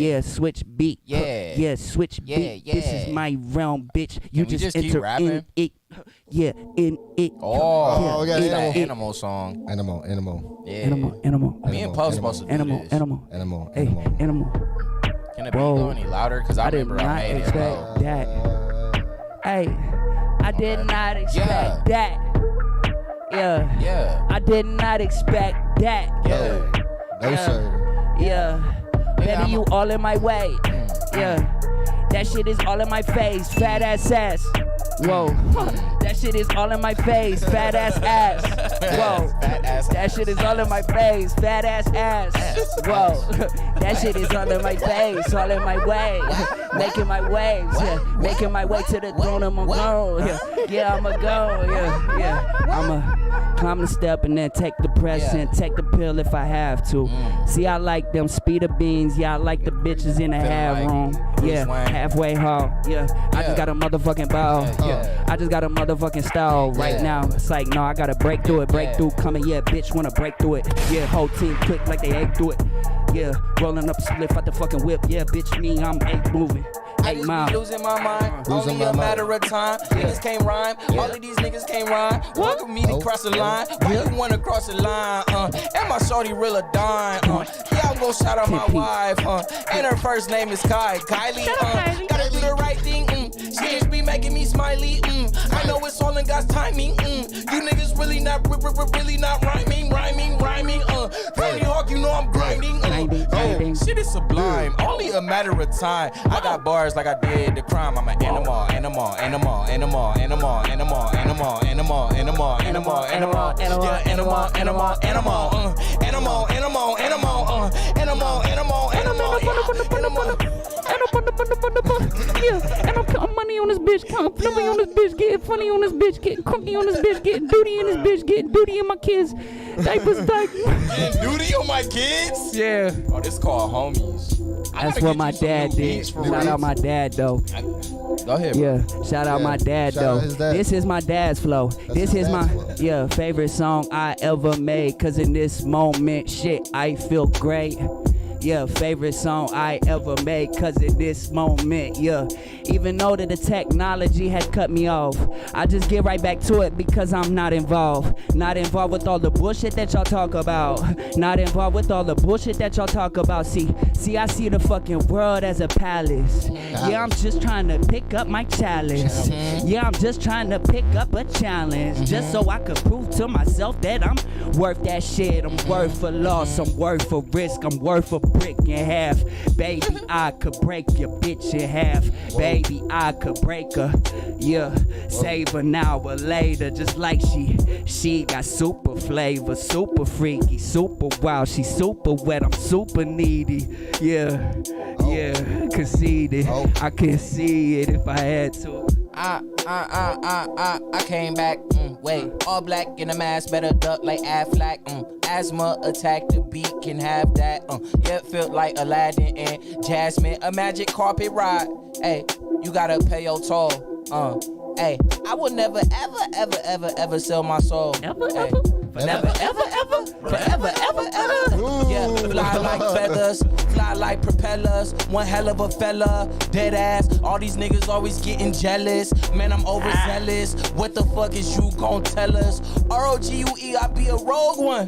Yeah, switch beat. Yeah, switch beat. This is my realm, bitch. You just keep enter rapping? in it. Yeah, in it. Oh, we got it's animal. that animal song. Animal. Yeah. Animal. Me and Puff supposed to do Animal. this. Animal. Hey, animal. Can it be Whoa. go any louder? Because I did remember I not made it. expect that. Hey, I did not expect that. Yeah. I did not expect that. No, sir. Yeah. Better you all in my way. Yeah. That shit is all in my face. Fat ass. Whoa. That shit is all in my face. Fat ass. Whoa. That shit is all in my face. Fat ass. Whoa. That shit is all in my face. All in my way. Making my waves. Yeah. Making my way to the throne. I'ma go. Yeah. I'ma go. Yeah. I'ma climb the step and then take the press and take the pill if I have to. See, I like them speeder beans. Yeah, I like the bitches in the half room. Yeah, halfway hall. Yeah, I just got a motherfucking ball. I just got a motherfucking style right now. It's like, no, I gotta break through it. Break through coming. Yeah, bitch wanna break through it. Yeah, whole team click like they ate through it. Yeah, rolling up a spliff out the fucking whip. Yeah, bitch, me, I'm 8 moving. I just be losing my mind. Only a matter of time. Niggas can't rhyme. All of these niggas can't rhyme. Welcome me to cross the line. Why you wanna cross the line? And my shorty real a dime. Yeah, I'm gonna shout out my wife. And her first name is Kylie. Gotta do the right thing. She just be making me smiley. I know it's all in God's timing. You niggas really not rhyming. Tony Hawk, you know I'm grinding. Shit is sublime. Only a matter of time. I got bars like I did the crime. I'm an animal. Yeah, Yeah, and I'm counting money on this bitch, counting money on this bitch, getting funny on this bitch, getting crooky on this bitch, getting duty in this bitch, getting duty in my kids. Diapers, Getting duty on my kids? Yeah. Oh, this called homies. That's what my dad did. Shout out my dad though. Go ahead. Yeah, shout out my dad shout though. out his dad. This is my dad's flow. This is my flow. favorite song I ever made. Cause in this moment, shit, I feel great. Yeah, favorite song I ever made. Cause in this moment, yeah. Even though that the technology had cut me off, I just get right back to it because I'm not involved. Not involved with all the bullshit that y'all talk about. Not involved with all the bullshit that y'all talk about. See, I see the fucking world as a palace. Yeah, I'm just trying to pick up my challenge. Yeah, I'm just trying to pick up a challenge. Just so I could prove to myself that I'm worth that shit. I'm worth a loss. I'm worth a risk. I'm worth a brick in half. Baby, I could break your bitch in half. Baby, I could break her. Yeah, save her now or later. Just like she got super flavor, super freaky, super wild. She super wet. I'm super needy. Yeah, conceded. I could see it if I had to. I came back, wait, all black in a mask, better duck like Aflac, asthma attack, the beat can have that, yeah, it felt like Aladdin and Jasmine, a magic carpet ride, hey, you gotta pay your toll, hey, I will never, ever sell my soul, Never, ever, forever, ever. Yeah, fly like feathers, fly like propellers. One hell of a fella, dead ass. All these niggas always getting jealous. Man, I'm overzealous. What the fuck is you gon' tell us? ROGUE, I be a rogue one.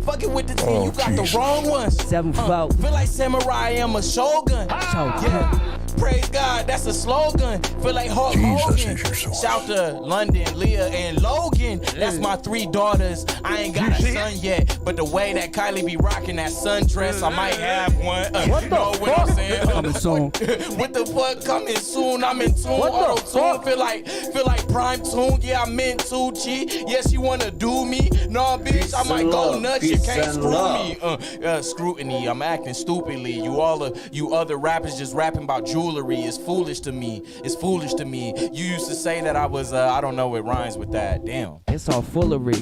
Fucking with the team, you got the wrong ones. 7-4. Feel like samurai, I'm a shogun. Yeah. Praise God, that's a slogan. Feel like Hulk Hogan. Shout to London, Leah, and Logan. That's my 3 daughters. I ain't got a son yet, but the way that Kylie be rocking that sundress, I might have one. What the what I'm saying? Coming soon. What the fuck? Coming soon. I'm in tune. Auto tune. Feel like prime tune. Yeah, I'm in too. G. Yeah, she wanna do me. No, bitch, I might go nuts. You can't screw me. Scrutiny. I'm acting stupidly. You other rappers just rapping about jewelry. It's foolish to me. It's foolish to me. You used to say that I was. I don't know what rhymes with that. Damn. It's all foolery.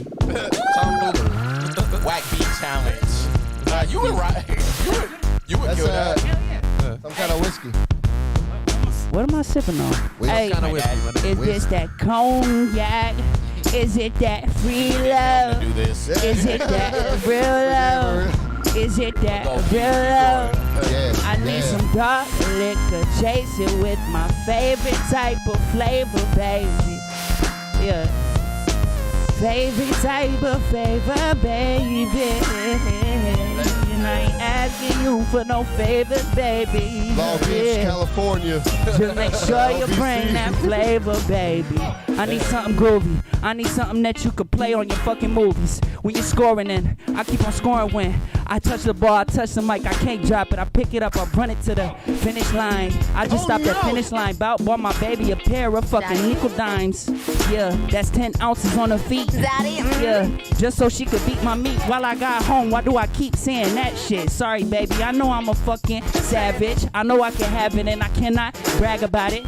Whack beat challenge. You would right. You would kill that. Some kind of whiskey. What am I sipping on? Hey, kind of whiskey. is this that cognac? Is it that free love? Do this. Is it that real love? Is it that real love? Yeah. I need some dark liquor, chase it with my favorite type of flavor, baby. Yeah. Favorite type of flavor, baby. And I ain't asking you for no favors, baby. Long Beach, California. Just make sure you bring that flavor, baby. I need something groovy. I need something that you could play on your fucking movies. When you're scoring in, I keep on scoring when I touch the ball, I touch the mic, I can't drop it. I pick it up, I run it to the finish line. I just stopped at finish line, bought my baby a pair of fucking nickel dimes. Yeah, that's 10 ounces on her feet. Yeah, just so she could beat my meat while I got home. Why do I keep saying that shit? Sorry, baby, I know I'm a fucking savage. I know I can have it and I cannot brag about it.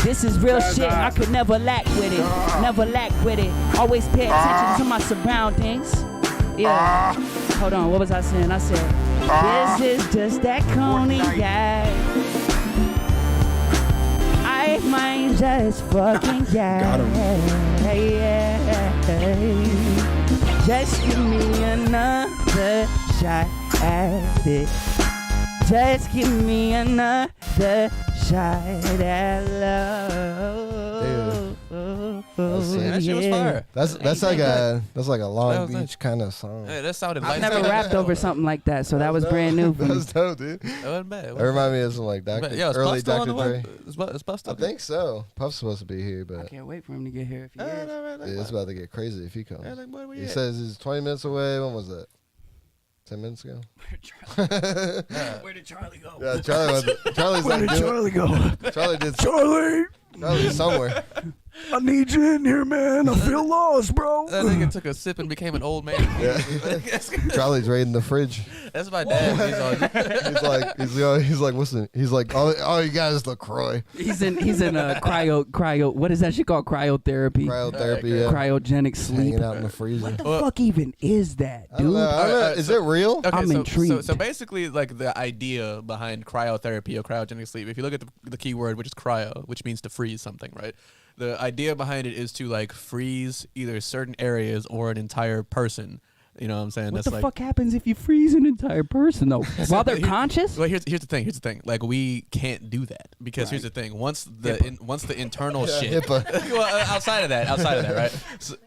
This is real shit, I could never lack with it. Never lack with it. Always pay attention to my surroundings. Yeah. Hold on, what was I saying? I said, this is just that cognac. I might just fucking get. Just give me another shot at it. Just give me another shot at love. That shit was fire. That's like a Long Beach kind of song. Hey, that sounded I've light. never rapped over something like that, so that was brand new for me. That's dope, dude. That wasn't bad. It reminded me of some like early Dr. Dre. Is Puff still I think so. Puff's supposed to be here, I but can't wait for him to get here if he is. yeah, it's about to get crazy if he comes. Hey, like, boy, where He you at? says he's 20 minutes away. When was that? 10 minutes ago? Where did Charlie go? Yeah, Charlie's not doing it. go? Charlie did. Charlie! Probably somewhere. I need you in here, man. I feel lost, bro. That nigga took a sip and became an old man. Charlie's right in the fridge. That's my dad. He's like, listen. He's like, all you got is LaCroix. He's in a cryo. What is that shit called? Cryotherapy. Cryotherapy, yeah. Cryogenic sleep. Hanging out in the freezer. What the fuck even is that, I don't dude? know. Is it real? Okay, I'm intrigued. So basically, like the idea behind cryotherapy or cryogenic sleep, if you look at the key word, which is cryo, which means to freeze something, right? The idea behind it is to like freeze either certain areas or an entire person. You know what I'm saying? What That's the like, fuck happens if you freeze an entire person though? While they're conscious? Well, here's the thing. Here's the thing. Like we can't do that because here's the thing. Once the internal shit. HIPAA. Well, outside of that, right?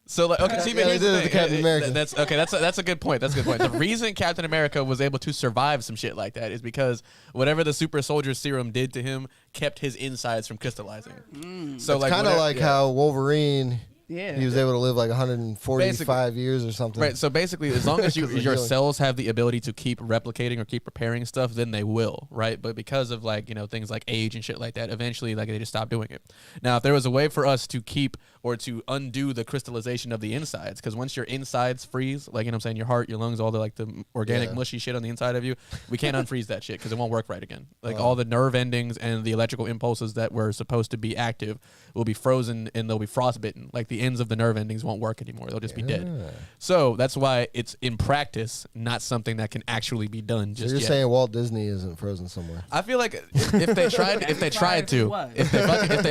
So like, okay, see, but here's the thing. Captain America. That's okay. That's a good point. That's a good point. The reason Captain America was able to survive some shit like that is because whatever the super soldier serum did to him kept his insides from crystallizing. So It's like kind of like how Wolverine. Yeah. He was able to live like 145 Basically. years or something. Right, so basically, as long as your healing. cells have the ability to keep replicating or keep repairing stuff, then they will, right? But because of like things like age and shit like that, eventually like they just stop doing it. Now, if there was a way for us to keep or to undo the crystallization of the insides, because once your insides freeze, like what I'm saying, your heart, your lungs, all the like the organic mushy shit on the inside of you, we can't unfreeze that shit because it won't work right again. Like all the nerve endings and the electrical impulses that were supposed to be active will be frozen and they'll be frostbitten. Like the ends of the nerve endings won't work anymore. They'll just be dead. So that's why it's in practice not something that can actually be done just So you're yet. saying Walt Disney isn't frozen somewhere? I feel like if they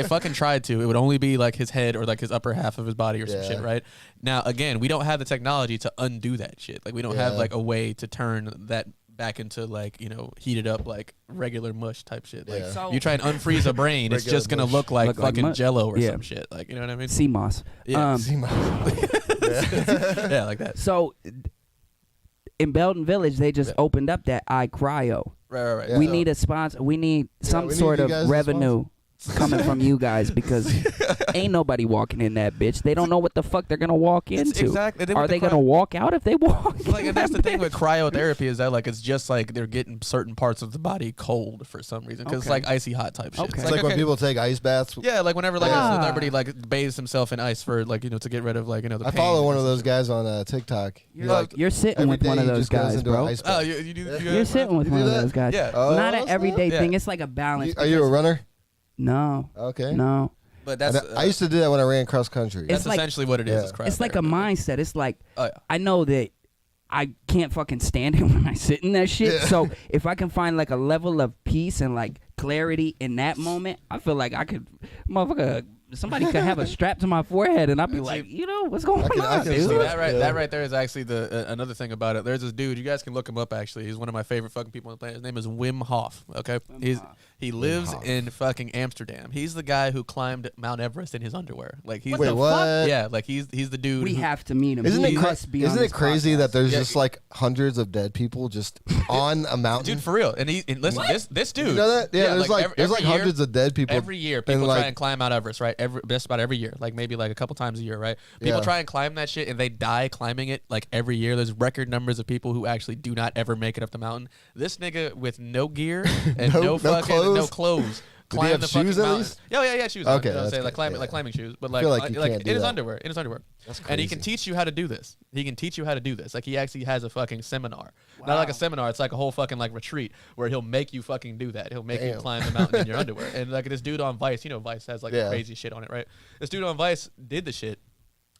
fucking tried to, it would only be like his head or like his upper half of his body or some shit, right? Now again, we don't have the technology to undo that shit. Like we don't have like a way to turn that back into like heated up like regular mush type shit. Like So- you try and unfreeze a brain, it's just gonna look like fucking mush. Jello or Yeah. some shit. Like you know what I mean? Sea moss. Yeah. Yeah. Yeah, like that. So in Belton Village, they just opened up that iCryo. Right. Yeah. We need a sponsor. We need some we need sort you of guys to revenue coming from you guys because ain't nobody walking in that bitch. They don't know what the fuck they're gonna walk into. exactly- they Are with they the gonna walk out if they walk? Like, in and that's that the thing bitch? with cryotherapy is that like it's just like they're getting certain parts of the body cold for some reason because it's Okay. like icy hot type shit. Okay. It's like when okay. people take ice baths. Yeah, like whenever like Ah. a celebrity like bathes himself in ice for like to get rid of like the I pain. follow one of those guys on TikTok. You're sitting every with one day of he those just goes guys, into an bro. ice Oh, bath. you do. You're sitting with You one do of that? those guys. Yeah. Oh, Not an that's everyday Yeah. thing. It's like a balance. Are you a because- runner? No. Okay. No. But that's I used to do that when I ran cross country. that's It's like- essentially what it is. Yeah. Is It's like a cryotherapy. mindset. It's like Oh, yeah. I know that I can't fucking stand it when I sit in that shit. Yeah. So if I can find like a level of peace and like clarity in that moment, I feel like I could, motherfucker. Somebody could have a strap to my forehead, and I'd be like, what's going I can on, see dude? See, that. that right there is actually the another thing about it. There's this dude. You guys can look him up. Actually, he's one of my favorite fucking people on the planet. His name is Wim Hof. Okay, he lives in fucking Amsterdam. He's the guy who climbed Mount Everest in his underwear. Like he's Wait, what? Yeah, like he's the dude. We who- have to meet him. Isn't He it must be on isn't it this crazy podcast. that there's Yeah. just like hundreds of dead people just on a mountain? Dude, for real. And listen, this dude. you know that? Yeah, there's like every year- hundreds of dead people. Every year, and, people like, try and climb Mount Everest, right? Just about every year, like maybe like a couple times a year, right? People Yeah. try and climb that shit, and they die climbing it. Like every year, there's record numbers of people who actually do not ever make it up the mountain. This nigga with no gear and No no fucking no clothes? clothes. Did he Climb have the fucking shoes at mountain. least? Yeah, shoes. Okay, on, you know what I'm that's saying? Like good, climbing, yeah. like climbing shoes, but like, feel like you can't in do his that. underwear, in his underwear. That's And he crazy. can teach you how to do this. He can teach you how to do this. Like he actually has a fucking seminar. Not like a seminar. It's like a whole fucking like retreat where he'll make you fucking do that. He'll make you Damn. climb the mountain in your underwear. And like this dude on Vice, Vice has like Yeah. crazy shit on it, right? This dude on Vice did the shit,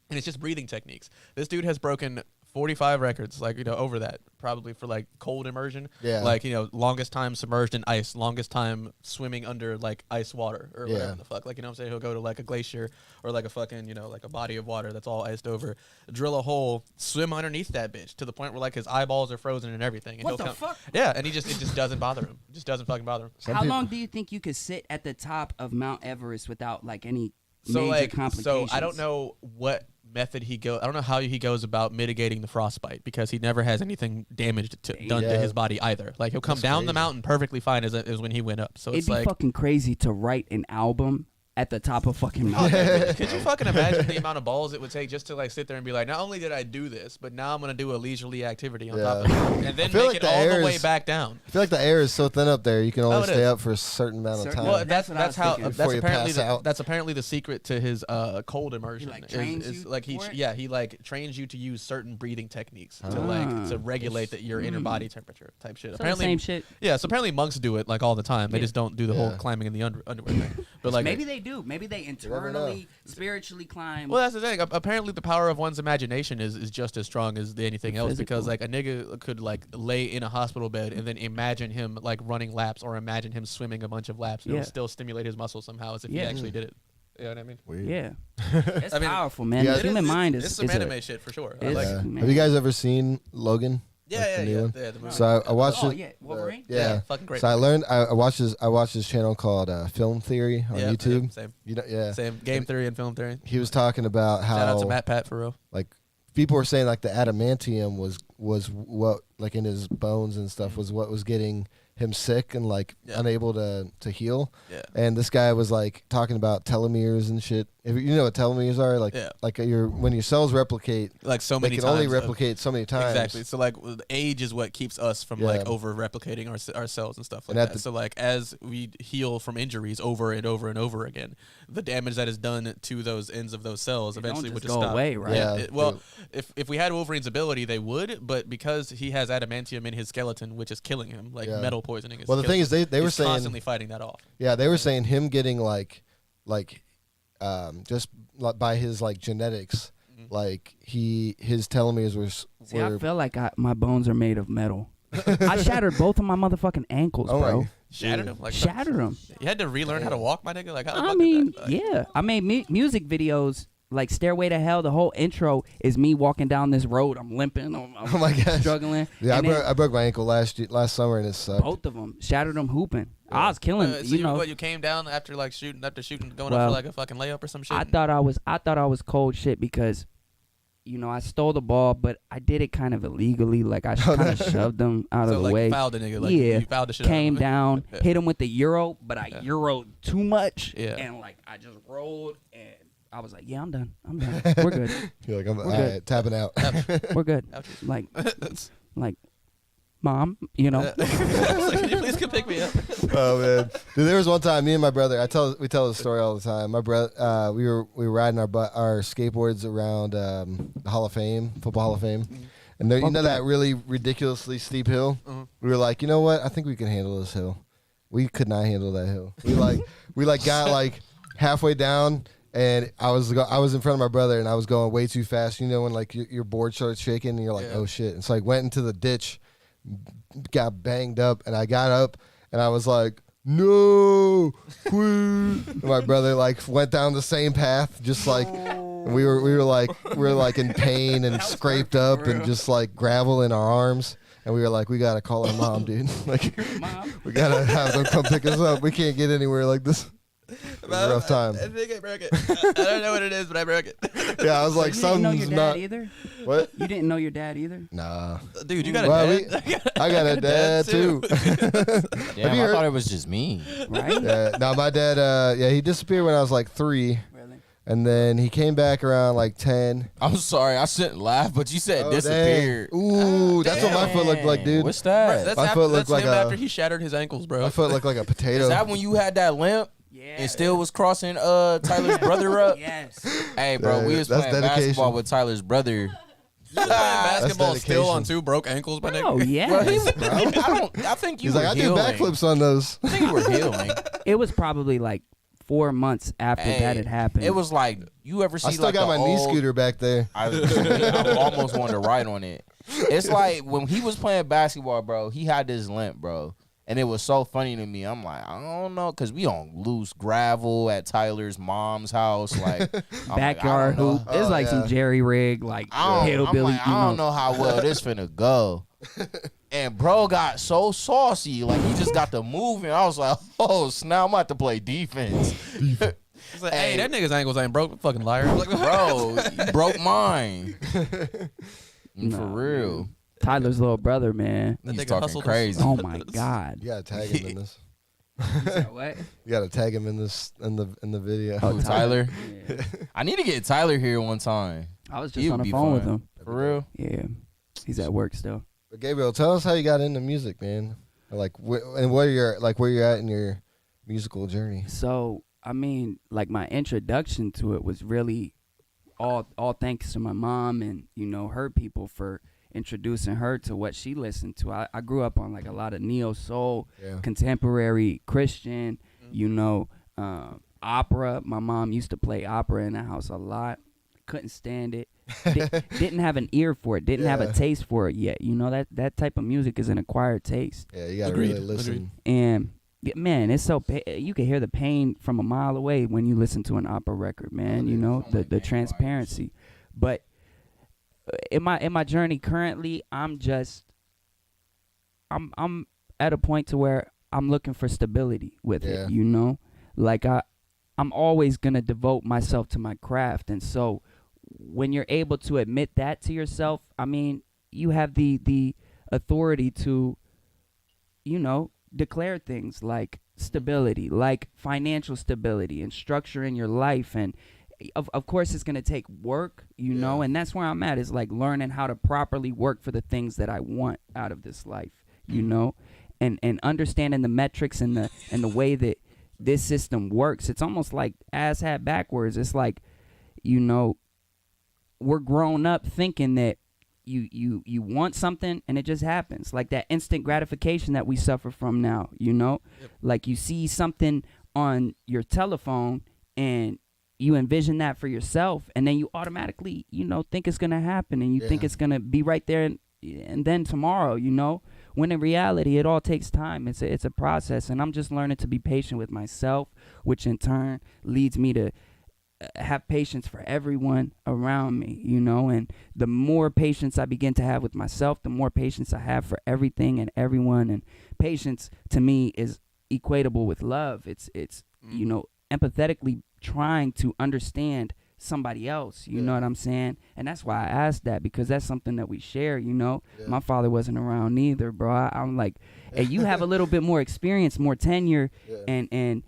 and it's just breathing techniques. This dude has broken 45 records, like over that, probably for like cold immersion. Yeah. Like longest time submerged in ice, longest time swimming under like ice water or Yeah. whatever the fuck. Like I'm saying, he'll go to like a glacier or like a fucking like a body of water that's all iced over, drill a hole, swim underneath that bitch to the point where like his eyeballs are frozen and everything. And What he'll the come, fuck? Yeah, and it just doesn't bother him. It just doesn't fucking bother him. Some How people- long do you think you could sit at the top of Mount Everest without like any So major like, complications? so I don't know what method he goes. I don't know how he goes about mitigating the frostbite because he never has anything damaged done to Yeah. his body either. Like he'll come That's down the crazy. mountain perfectly fine as when he went up. So It'd it's be like fucking crazy to write an album at the top of fucking Mount Everest. Could you fucking imagine the amount of balls it would take just to like sit there and be like, not only did I do this, but now I'm gonna do a leisurely activity on top of it, and then feel make like it the all air the way is- back down. I feel like the air is so thin up there, you can only it stay is. up for a certain amount of time. Well, That's what I was how thinking. Before you pass out. that's apparently the secret to his cold immersion. like, trains is you like he for it? he like trains you to use certain breathing techniques to Ah. regulate your inner body temperature type shit. So Apparently, the same shit. yeah. So apparently monks do it like all the time. They Yeah. just don't do the whole Yeah. climbing in the underwear thing. But like Maybe they do. Maybe they never know. internally, spiritually climb. Well, that's the thing. Apparently, the power of one's imagination is just as strong as anything else. Because Physical. like a nigga could like lay in a hospital bed and then imagine him like running laps or imagine him swimming a bunch of laps. And Yeah. It'll still stimulate his muscles somehow as if he Yeah. actually did it. You know what I mean? Weird. Yeah, it's I mean, powerful, man. yeah, the it human mind it's is some is anime a, shit for sure. I it's- like it. Yeah. man. Have you guys ever seen Logan? Yeah, Like yeah, the new yeah. one? Yeah, the movie. So I watched Oh it. yeah, Wolverine. Yeah. fucking great. So I learned. I watched his channel called Film Theory on Yeah, YouTube. yeah, same, You know, yeah. same game theory and film theory. He was talking about how Shout out to Matt Pat for real. like people were saying like the adamantium was what like in his bones and stuff was what was getting him sick and like Yeah. unable to heal. Yeah. And this guy was like talking about telomeres and shit. If you know what telomeres are, like Yeah. like when your cells replicate, Like so they many can times. only of- replicate so many times. Exactly. So like age is what keeps us from Yeah. like over replicating our cells and stuff like And at that. the- So like as we heal from injuries over and over and over again, the damage that is done to those ends of those cells They don't eventually would just just go stop. away, right? Yeah. Well, if we had Wolverine's ability, they would, but because he has adamantium in his skeleton, which is killing him, like Yeah. metal poisoning. Is Well, the killing thing is, him, they were he's saying constantly fighting that off. Yeah, they were saying him getting just by his like genetics, like his telomeres See, I were feel like my bones are made of metal. I shattered both of my motherfucking ankles, Oh my bro. Shattered him. Like Shattered them. You had to relearn how to walk, my nigga. Like how the I fuck mean, did that? Like, yeah. I made music videos like Stairway to Hell. The whole intro is me walking down this road. I'm limping. I'm Oh my gosh. struggling. Yeah, And then I broke my ankle last summer and it sucked. both of them shattered them hooping. I was killing. so you know, what, you came down after shooting, going up Well, for like a fucking layup or some shit. I thought I was cold shit because, you know, I stole the ball, but I did it kind of illegally. Like I kind of shoved them out so of the like way. you fouled the nigga. Like Yeah. you fouled the shit. Came out of him. down, Yeah. hit him with the euro, but I euroed too much. Yeah. And like I just rolled and I was like, yeah, I'm done. We're good. You're like, I'm all good. right, tapping out. We're good. Ouchies. Like, mom, you know. Can you please come pick me up? Oh man, dude, there was one time me and my brother. We tell the story all the time. My brother, we were riding our skateboards around the Hall of Fame, Football Hall of Fame, and there, you know that really ridiculously steep hill. We were like, you know what? I think we can handle this hill. We could not handle that hill. We got like halfway down. And I was in front of my brother, and I was going way too fast. You know when like your board starts shaking, and you're like, Yeah. oh shit! And so I went into the ditch, got banged up, and I got up, and I was like, no, quit. And my brother like went down the same path, just like and we were like in pain and scraped up and just like gravel in our arms. And we were like, we gotta call our mom, dude. Like, Mom. we gotta have them come pick us up. We can't get anywhere like this. It was a rough time. I think I broke it. I don't know what it is, but I broke it. Yeah, I was like, You didn't know your something's dad not. either? What? You didn't know your dad either? Nah. Dude, you got a Well, dad? I got a dad too. Damn, you I heard- thought it was just me. Right? Yeah. No, my dad. He disappeared when I was like 3, Really? and then he came back around like 10. I'm sorry, I shouldn't laugh, but you said Oh, disappeared. dang. Ooh, that's what my foot looked like, dude. What's that? That's, My after, foot looked that's like him a- after he shattered his ankles, bro. My foot looked like a potato. Is that when you had that limp Yeah. and still was crossing Tyler's brother up? Yes. Hey, bro, Yeah, we was that's playing dedication. basketball with Tyler's brother. Basketball still dedication. on 2 broke ankles, my nigga. Oh, yeah. Well, I think you He's were like, I do healing. backflips on those. I think you were healing. It was probably like 4 months after Hey, that had happened. It was like you ever see I still like got the my knee old- scooter back there. I almost wanted to ride on it. It's like when he was playing basketball, bro. He had this limp, bro, and it was so funny to me. I'm like, I don't know, cause we on loose gravel at Tyler's mom's house, like I'm backyard like, I don't hoop. know. It's like some jerry rig, like I'm hillbilly. like, you I don't know how well this finna go. And bro got so saucy, like he just got to moving. I was like, oh snap, I'm about to play defense. It's like, hey, that nigga's ankles ain't broke, fucking liar. I'm like, Bro, you broke mine. No, For real. Tyler's little brother, man. That He's nigga talking hustled us. crazy. Oh my god. You gotta tag him in this. You said what? You gotta tag him in the video. Oh, Who, Tyler? Yeah. I need to get Tyler here one time. I was just He on would the be phone with fun. him. For real? Yeah, he's at work still. But Gabriel, tell us how you got into music, man. Like, and where you're at in your musical journey. So I mean, like my introduction to it was really all thanks to my mom and her people for introducing her to what she listened to. I grew up on like a lot of neo soul, contemporary Christian, opera. My mom used to play opera in the house a lot. Couldn't stand it. Didn't have an ear for it. Didn't have a taste for it yet. That type of music is an acquired taste. Yeah, you gotta really listen. And man, it's so you can hear the pain from a mile away when you listen to an opera record, man. The transparency. But in my journey currently, I'm at a point to where I'm looking for stability with it. Like I'm always gonna devote myself to my craft, and so when you're able to admit that to yourself, I mean, you have the authority to, declare things like stability, like financial stability and structure in your life. And of course it's going to take work, and that's where I'm at, is like learning how to properly work for the things that I want out of this life, and understanding the metrics and the way that this system works. It's almost like ass hat backwards. It's like, we're grown up thinking that you want something and it just happens, like that instant gratification that we suffer from now. Like you see something on your telephone and you envision that for yourself, and then you automatically think it's gonna happen, and you think it's gonna be right there and then tomorrow, when in reality it all takes time. It's a process, and I'm just learning to be patient with myself, which in turn leads me to have patience for everyone around me, and the more patience I begin to have with myself, the more patience I have for everything and everyone. And patience to me is equatable with love. It's empathetically trying to understand somebody else, you know what I'm saying? And that's why I asked that, because that's something that we share. My father wasn't around neither, bro. I'm like, hey, you have a little bit more experience, more tenure, and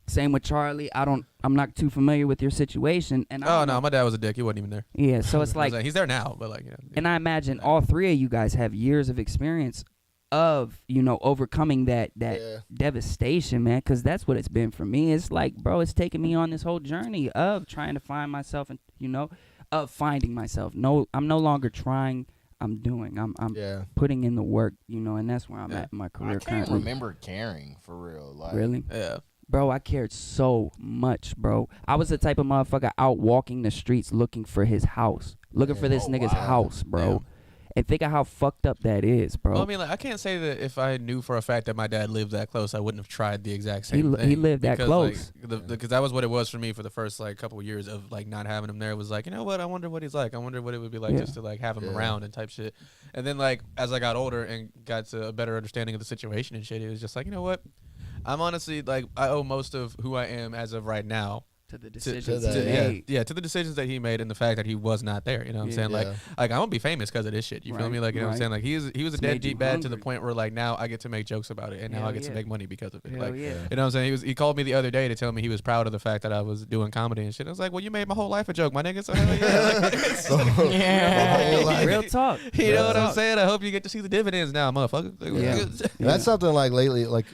same with Charlie. I'm not too familiar with your situation. And no, my dad was a dick. He wasn't even there. Yeah, so it's like he's there now, but like, and I imagine all three of you guys have years of experience of overcoming that devastation, man, because that's what it's been for me. It's like, bro, it's taken me on this whole journey of trying to find myself, and of finding myself. No, I'm no longer trying. I'm doing. I'm putting in the work, and that's where I'm at in my career currently. I can't remember caring for real. Like, really? Yeah. Bro, I cared so much, bro. I was the type of motherfucker out walking the streets looking for his house, looking for this nigga's house, bro. Yeah. And think of how fucked up that is, bro. Well, I mean, like, I can't say that if I knew for a fact that my dad lived that close, I wouldn't have tried the exact same thing. He lived that close. Because that was what it was for me for the first like couple of years of like not having him there. It was like, you know what? I wonder what he's like. I wonder what it would be like just to like have him around and type shit. And then like as I got older and got to a better understanding of the situation and shit, it was just like, you know what? I'm honestly like, I owe most of who I am as of right now to the decisions he made. Yeah, to the decisions that he made and the fact that he was not there. You know what I'm saying? Like I'm gonna be famous because of this shit. You feel me? Like, you know what I'm saying? Like he was a dead deep bad to the point where like now I get to make jokes about it, and now I get to make money because of it. Like, you know what I'm saying? He called me the other day to tell me he was proud of the fact that I was doing comedy and shit. I was like, well, you made my whole life a joke, my nigga. So hell yeah. Real talk. You know what I'm saying? I hope you get to see the dividends now, motherfucker. Like, that's something like lately, like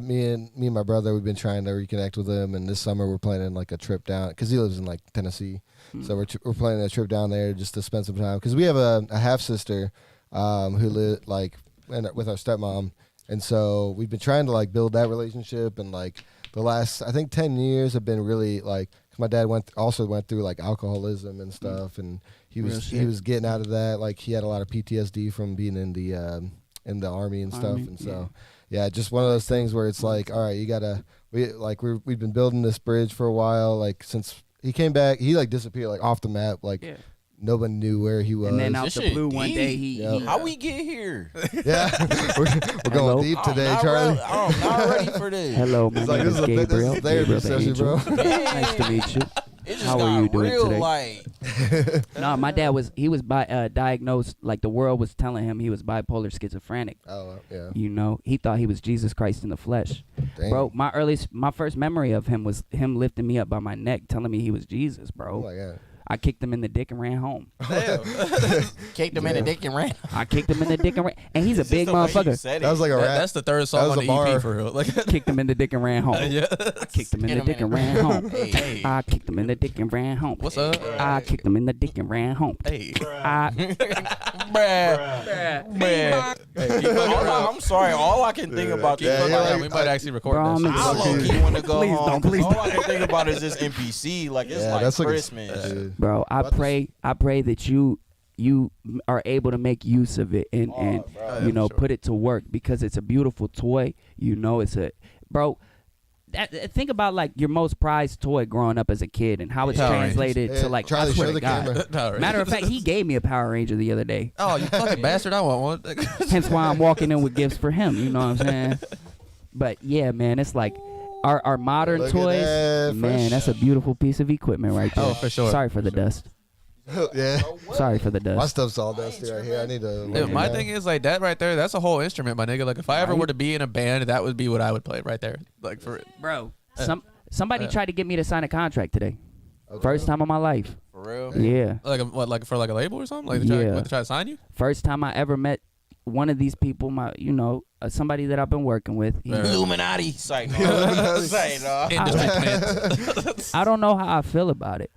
me and my brother, we've been trying to reconnect with him, and this summer we're planning like a trip down, because he lives in like Tennessee, so we're planning a trip down there just to spend some time, because we have a half sister who live like with our stepmom, and so we've been trying to like build that relationship, and like the last I think 10 years have been really like, cause my dad went through like alcoholism and stuff, and he was getting out of that, like he had a lot of PTSD from being in the army and stuff, and so. Yeah, just one of those things where it's like, all right, we've been building this bridge for a while, like since he came back, he like disappeared like off the map, like nobody knew where he was. And then out the blue one day, how we get here? Yeah, we're going deep today, Charlie. I'm not ready for this. Hello, my name is Gabriel. This is therapy session, bro. Nice to meet you. It's How got are you doing real today? like. No, my dad was diagnosed, like the world was telling him he was bipolar schizophrenic. Oh, yeah. You know, he thought he was Jesus Christ in the flesh. Dang. Bro, my first memory of him was him lifting me up by my neck, telling me he was Jesus, bro. Oh my God. I kicked him in the dick and ran home. Kicked him in the dick and ran. I kicked him in the dick and ran, and he's a It's big just the way you motherfucker. said it. That was like a rap. That's the third That song was on a the bar. EP for real. Like, Kicked him in the dick and ran home. yeah. I kicked him in Hit the him dick in and the- ran home. Hey. I kicked him in the dick and ran home. What's up? I kicked him in the dick and ran home. Hey. I, I'm sorry. All I can think about Keep this. fucking yeah, around. We might actually record Bro, I'm that. in shit. I fucking- low key want to go Please home. don't, please All I can think about is this NPC. Like it's Yeah, like that's like Christmas. dude. bro, I About pray that you are able to make use of it and bro. you know Sure. put it to work because it's a beautiful toy. You know, it's a bro. Think about like your most prized toy growing up as a kid and how it's Power Rangers. translated Yeah, to like. Charlie, I swear show to the God. camera. No, right. Matter of fact, he gave me a Power Ranger the other day. Oh, you fucking bastard! I want one. Hence why I'm walking in with gifts for him. You know what I'm saying? But yeah, man, it's like our modern Look at toys. that, Man, fresh. that's a beautiful piece of equipment right there. Oh, for sure. Sorry for the dust. Yeah. Sorry for the My dust. stuff's all dusty right here. I need to. Dude, my thing is like that right there. That's a whole instrument, my nigga. Like if I ever Right. were to be in a band, that would be what I would play right there. Like for Bro, somebody tried to get me to sign a contract today. Okay. First time in my life. For real. Yeah. like like for like a label or something. Like Yeah. to try to sign you. First time I ever met one of these people, somebody that I've been working with. He- Right. Illuminati. Say no. Say no. Industry plans. I don't know how I feel about it.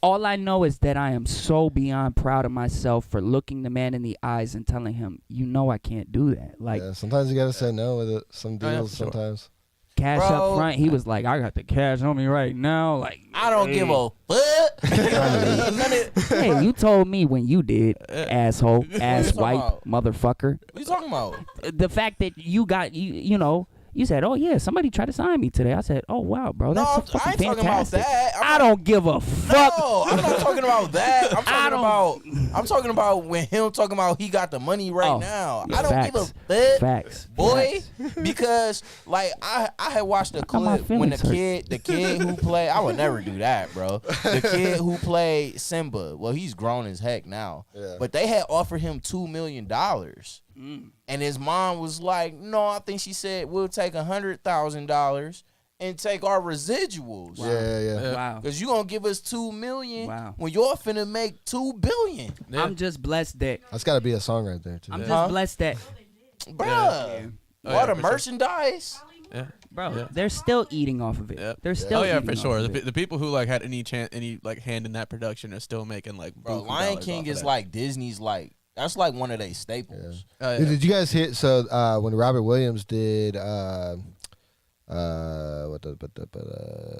All I know is that I am so beyond proud of myself for looking the man in the eyes and telling him, you know I can't do that. Like, Yeah, sometimes you gotta say no with it. Some Oh, yeah, deals. for sure. Sometimes. cash Bro. up front. He was like, I got the cash on me right now. Like, I don't give a fuck. None of- hey, you told me when you did, asshole, ass talking white about? motherfucker. What you talking about? The fact that you got you said, oh yeah, somebody tried to sign me today. I said, oh wow, bro, No, that's I fucking ain't talking about fantastic. that. I don't give a fuck. No, I'm not talking about that. I'm talking about when him talking about he got the money right Oh, now. yeah, I don't facts. give a fuck. Facts, Boy, facts. because like I had watched a got my clip when the feelings hurt. kid who played I would never do that, bro. The kid who played Simba, well, he's grown as heck now. Yeah. But they had offered him $2 million. And his mom was like, no, I think she said we'll take $100,000 and take our residuals. Yeah. Wow. Cause you gonna give us $2 million Wow. when you're finna make $2 billion, Yeah. I'm just blessed that That's gotta be a song right there too. I'm Yeah. just blessed that bruh. Oh, All yeah, the for sure. merchandise. Yeah. bro, Yeah. they're still eating off of it. Yep. They're still Oh yeah, eating for sure. off of The, it. the people who like had any like hand in that production are still making like Bro, buku Lion dollars King off of is that. like Disney's like that's like one of their staples. Oh, Dude, yeah. did you guys hear? So when Robert Williams did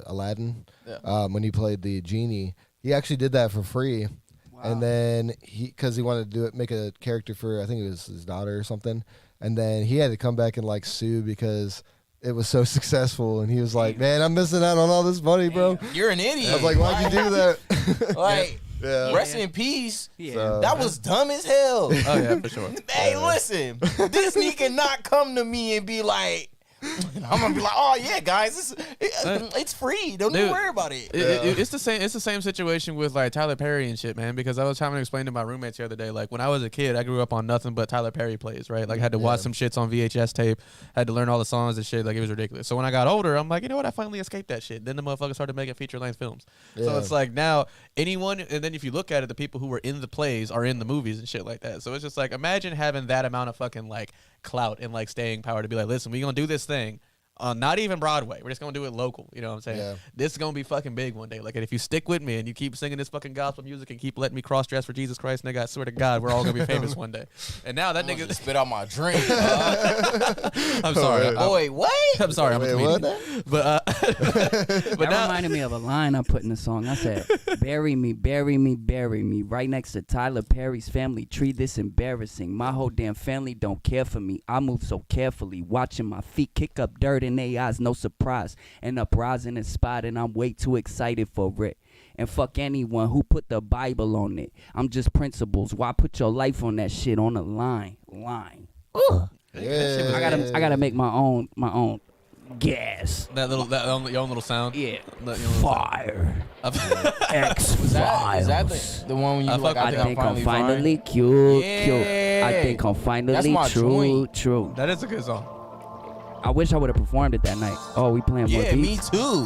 Aladdin, Yeah. when he played the genie, he actually did that for free. And then because he wanted to make a character for, I think it was his daughter or something. And then he had to come back and like sue because it was so successful. And he was like, "Man, I'm missing out on all this money, bro." You're an idiot. I was like, "Why'd you do that?" Like, Yeah. rest in peace. Yeah. So- That was dumb as hell. Oh yeah, for sure. Hey, listen, Disney cannot come to me and be like, I'm gonna be like, oh yeah, guys, it's free. Don't even Dude, worry about it. It's the same. It's the same situation with like Tyler Perry and shit, man. Because I was trying to explain to my roommates the other day. Like when I was a kid, I grew up on nothing but Tyler Perry plays. Right, like had to watch some shits on VHS tape. Had to learn all the songs and shit. Like it was ridiculous. So when I got older, I'm like, you know what? I finally escaped that shit. Then the motherfuckers started making feature length films. So Yeah. it's like now anyone, and then if you look at it, the people who were in the plays are in the movies and shit like that. So it's just like imagine having that amount of fucking like clout and like staying power to be like, listen, we gonna do this thing. Not even Broadway. We're just gonna do it local. You know what I'm saying? Yeah. This is gonna be fucking big one day. Like, and if you stick with me and you keep singing this fucking gospel music and keep letting me cross dress for Jesus Christ, nigga, I swear to God, we're all gonna be famous one day. And now that I'm gonna nigga, just spit out my drink. dog. I'm sorry. Boy, what? I'm sorry. I'm a Wait, what? comedian. But That but now, reminded me of a line I put in the song. I said, bury me, bury me, bury me, right next to Tyler Perry's family tree. This embarrassing. My whole damn family don't care for me. I move so carefully, watching my feet kick up dirt in their eyes. No surprise. An uprising is spotted. I'm way too excited for it. And fuck anyone who put the Bible on it. I'm just principles. Why put your life on that shit on the line? Line. Ugh. Yeah. I gotta make my own gas. That your own little sound. Yeah. That your own little Fire. sound. X Is that Files. the one when you like? I think I'm finally finally cute. Yeah. I think I'm finally That's my joint. true. That is a good song. I wish I would have performed it that night. Oh, we playing more Yeah, me beats? too.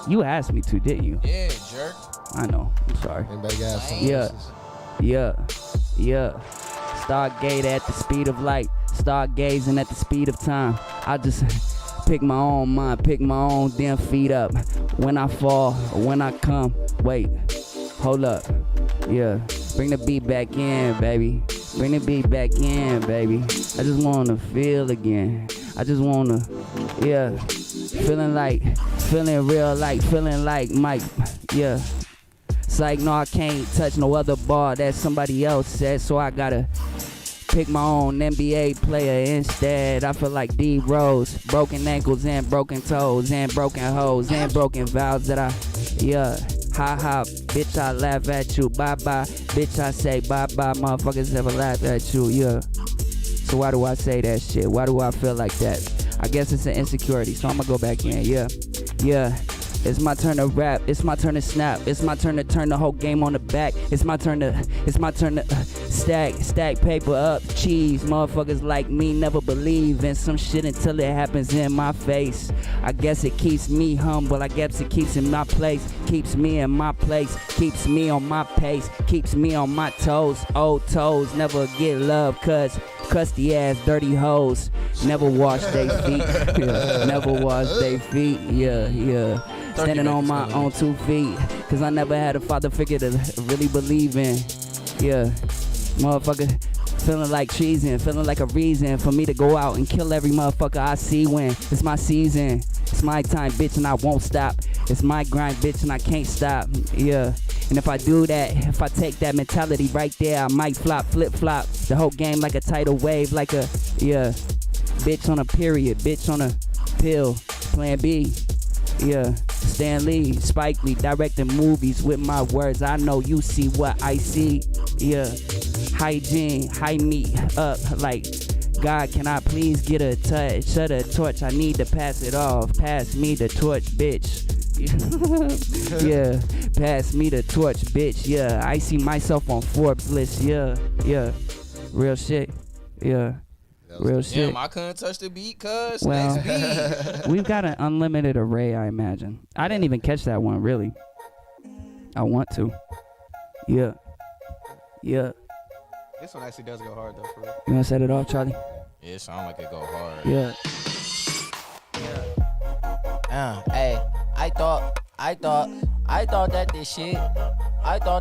You asked me to, didn't you? Yeah, jerk. I know. I'm sorry. Anybody got some? Yeah. Yeah. Stargate at the speed of light. Stargazing at the speed of time. I just pick my own mind, pick my own damn feet up. When I fall, when I come. Wait, hold up. Yeah. Bring the beat back in, baby. Bring the beat back in, baby. I just wanna feel again. I just wanna, yeah. Feeling real like, feeling like Mike. Yeah. It's like, no, I can't touch no other ball that somebody else said, so I gotta pick my own NBA player instead. I feel like D Rose, broken ankles and broken toes and broken hoes and broken vows that I, yeah. Ha ha, bitch, I laugh at you. Bye bye, bitch, I say bye bye. Motherfuckers never laugh at you, yeah. So why do I say that shit? Why do I feel like that? I guess it's an insecurity, so I'ma go back in, yeah. Yeah. It's my turn to rap, it's my turn to snap, it's my turn to turn the whole game on the back. It's my turn to stack paper up, cheese. Motherfuckers like me never believe in some shit until it happens in my face. I guess it keeps me humble, I guess it keeps in my place, keeps me in my place, keeps me on my pace, keeps me on my toes. Old toes never get love, cause crusty ass dirty hoes never wash they feet. Yeah, never wash they feet. Yeah. Standing on my own 2 feet, cause I never had a father figure to really believe in. Yeah, motherfucker, feeling like treason, feeling like a reason for me to go out and kill every motherfucker I see when it's my season. It's my time, bitch, and I won't stop. It's my grind, bitch, and I can't stop. Yeah. And if I do that, if I take that mentality right there, I might flip flop the whole game like a tidal wave, like a, yeah. Bitch on a period, bitch on a pill, plan B. Yeah, Stan Lee, Spike Lee, directing movies with my words. I know you see what I see. Yeah, hygiene, high me up like, God, can I please get a touch? Shut a torch, I need to pass it off. Pass me the torch, bitch. Yeah, pass me the torch, bitch. Yeah, I see myself on Forbes list. Yeah, real shit. Yeah. Real shit. Damn, I couldn't touch the beat, cuz. Well, Next beat. we've got an unlimited array, I imagine. I didn't even catch that one, really. I want to. Yeah. This one actually does go hard though, for real. You want to set it off, Charlie? Yeah, it sound like it go hard. Yeah. Hey, I thought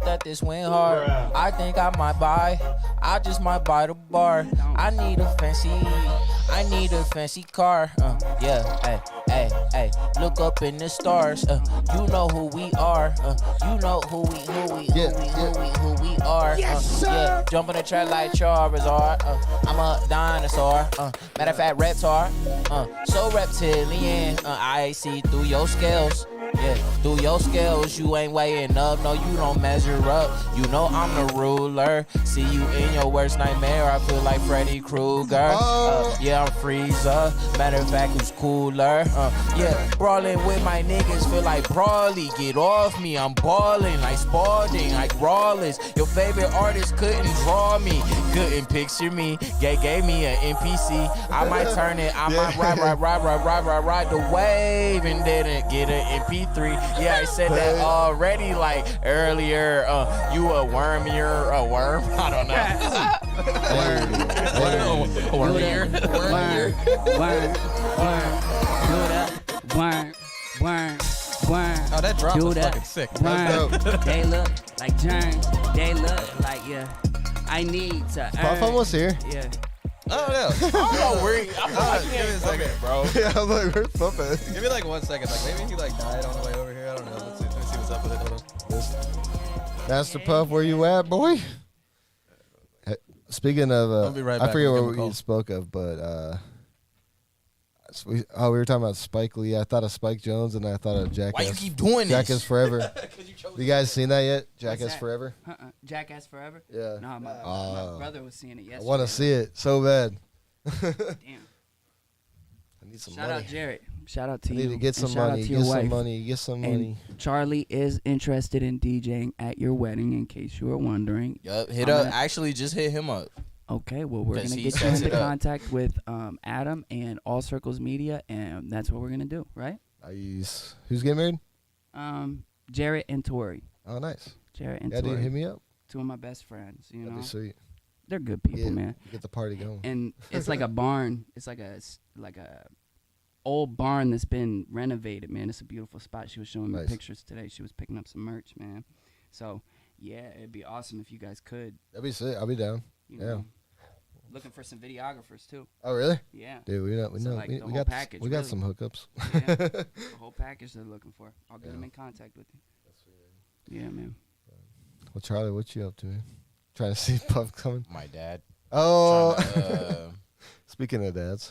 that this went hard. I think I might buy. I just might buy the bar. I need a fancy car. Yeah, hey, look up in the stars. You know who we are. You know who we are. Yes, sir. Yeah, jump on the track like Charizard. I'm a dinosaur. Matter of fact, reptar. So reptilian. I see through your scales. Yeah, through your scales, you ain't weighing up. No, you don't measure up. You know I'm the ruler. See you in your worst nightmare. I feel like Freddy Krueger. Yeah, I'm Freezer. Matter of fact, who's cooler? Yeah, brawling with my niggas feel like Brawly. Get off me, I'm balling like Spalding, like Rawlins. Your favorite artist couldn't draw me, couldn't picture me. Gave me an NPC. I might turn it. I might ride the wave and didn't get an MP3. Yeah, I said that already, like earlier. You a worm, you're a worm. I don't know. Worm. Oh, that drop Do was that. fucking sick. They look like germs. They look like, yeah. I need to Puff earn. almost here. Yeah. Oh no. I don't know where he, I feel like he Give me a ain't second, bro. Yeah, I'm like, where's Puff at? Give me like 1 second. Like maybe he like died on the way over here. I don't know. Let me see what's up with it. Hold on. Master Puff, where you at, boy? Speaking of, I'll be right back. I forget I'll give what him a call. we spoke of, but we were talking about Spike Lee. I thought of Spike Jones, and I thought of Jackass. Why you keep doing this? Jackass Forever. You guys seen that yet? Jackass that? Forever. Jackass Forever? Yeah. No, my brother was seeing it I yesterday. want to see it so bad. Damn. need some Shout money. out Jarrett. Shout out to I you. need to get And some shout out money. to Get your some wife. money. Get some And money. Charlie is interested in DJing at your wedding, in case you were wondering. Yup, I'm gonna- Actually, just hit him up. Okay, well, we're 'Cause going to he get you sets into it up. contact with Adam and All Circles Media, and that's what we're going to do, right? Nice. Who's getting married? Jarrett and Tori. Oh, nice. Jarrett and Yeah, dude, Tori. hit me up. Two of my best friends, you That'd know. be sweet. They're good people, Yeah, man. get the party going. And it's like a barn. It's like a old barn that's been renovated, man. It's a beautiful spot. She was showing me Nice. pictures today. She was picking up some merch, man. So, yeah, it'd be awesome if you guys could, That'd be sick. I'll be down. you Yeah. know. Looking for some videographers, too. Oh, really? Yeah. Dude, we know. So, like, the we whole got package, we got really. some hookups. Yeah. The whole package they're looking for. I'll get Yeah. them in contact with you. Yeah, man. Well, Charlie, what you up to, man? Trying to see Puff coming. My dad. Oh, Tryna, speaking of dads,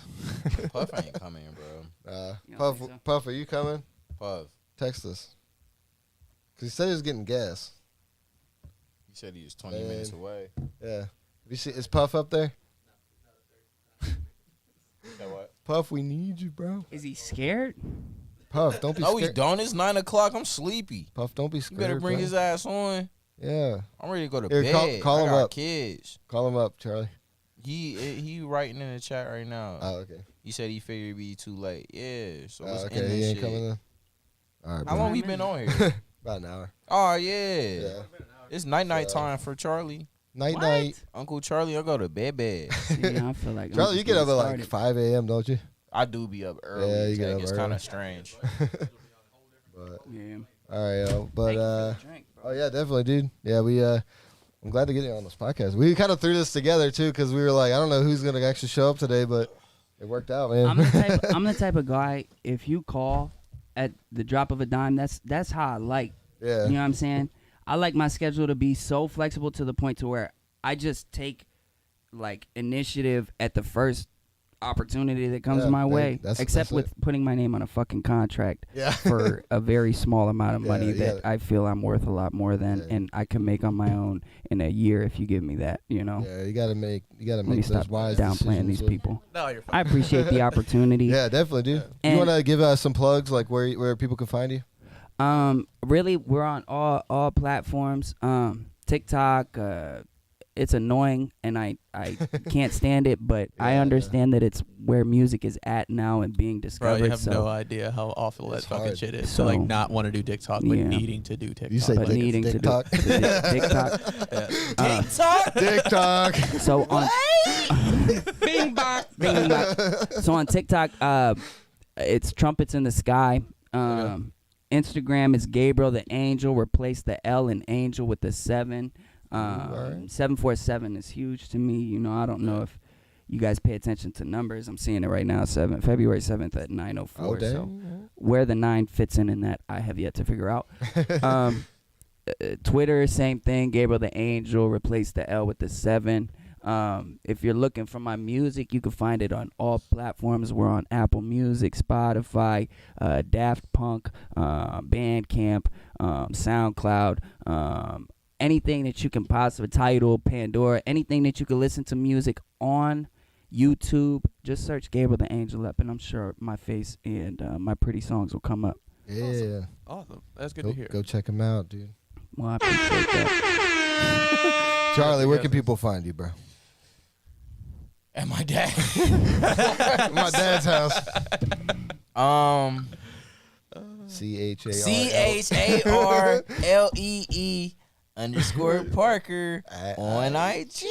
Puff ain't coming, bro. You don't Puff, think so? Puff, are you coming? Puff. Text us. Cause he said he was getting gas. He said he was 20 Man. minutes away. Yeah. Have you see? Is Puff up there? That what? Puff, we need you, bro. Is he scared? Puff, don't be No, he scared. don't. It's 9 o'clock. I'm sleepy. Puff, don't be You scared. better bring bro. his ass on. Yeah. I'm ready to go to Here, bed. call I him got up. kids. Call him up, Charlie. He writing in the chat right now. Oh, okay. He said he figured it'd be too late. Yeah. So Oh, what's in okay, this he ain't shit? coming then. All right, How bro. long he been on here? About an hour. Oh yeah. Yeah. It's night So- time for Charlie. Night, What? night. Uncle Charlie, I'll go to bed. See, I feel like I'm Charlie, you just get up getting at like started. 5 a.m., don't you? I do be up early. Yeah, you get Tech. up It's early. kind of strange. But Yeah. all right, yo. But Thank you for the drink, bro. oh yeah, definitely, dude. Yeah, we I'm glad to get you on this podcast. We kind of threw this together too because we were like, I don't know who's gonna actually show up today, but it worked out, man. I'm the type of guy. If you call at the drop of a dime, that's how I like. yeah. You know what I'm saying? I like my schedule to be so flexible to the point to where I just take like initiative at the first opportunity that comes Yeah, my man, way. that's Except it. with putting my name on a fucking contract Yeah. for a very small amount of money Yeah, that I feel I'm worth a lot more than, Yeah. and I can make on my own in a year if you give me that. You know. Yeah, you gotta make Let me those stop wise downplaying decisions these with- people. No, you're fine. I appreciate the opportunity. Yeah, definitely, dude. You And- want to give us some plugs, like where people can find you? Really, we're on all platforms. TikTok. It's annoying, and I can't stand it, but I Yeah, understand that it's where music is at now and being Bro, discovered. you have so, no idea how awful that It's fucking hard. shit is. So- to like not want to do TikTok, but Yeah. needing to do TikTok. You say but dick- needing to do TikTok. TikTok. TikTok. TikTok. So on bing bong, bing bong. So on TikTok, it's Trumpets in the Sky. Instagram is Gabriel the Angel. Replace the L in Angel with the 7. alright. 747 is huge to me. You know, I don't know if you guys pay attention to numbers. I'm seeing it right now. February 7th at 9:04. Oh, damn. So where the 9 fits in that, I have yet to figure out. Twitter, same thing. Gabriel the Angel. Replace the L with the 7. If you're looking for my music, you can find it on all platforms. We're on Apple Music, Spotify, Daft Punk, Bandcamp, SoundCloud, anything that you can possibly, Tidal, Pandora, anything that you can listen to music on YouTube. Just search Gabriel the Angel up, and I'm sure my face and my pretty songs will come up. Yeah. Awesome. That's good Go, to hear. go check him out, dude. Well, I appreciate that. Charlie, where can people find you, bro? And my dad. My dad's house. CHARLEE Parker on IG.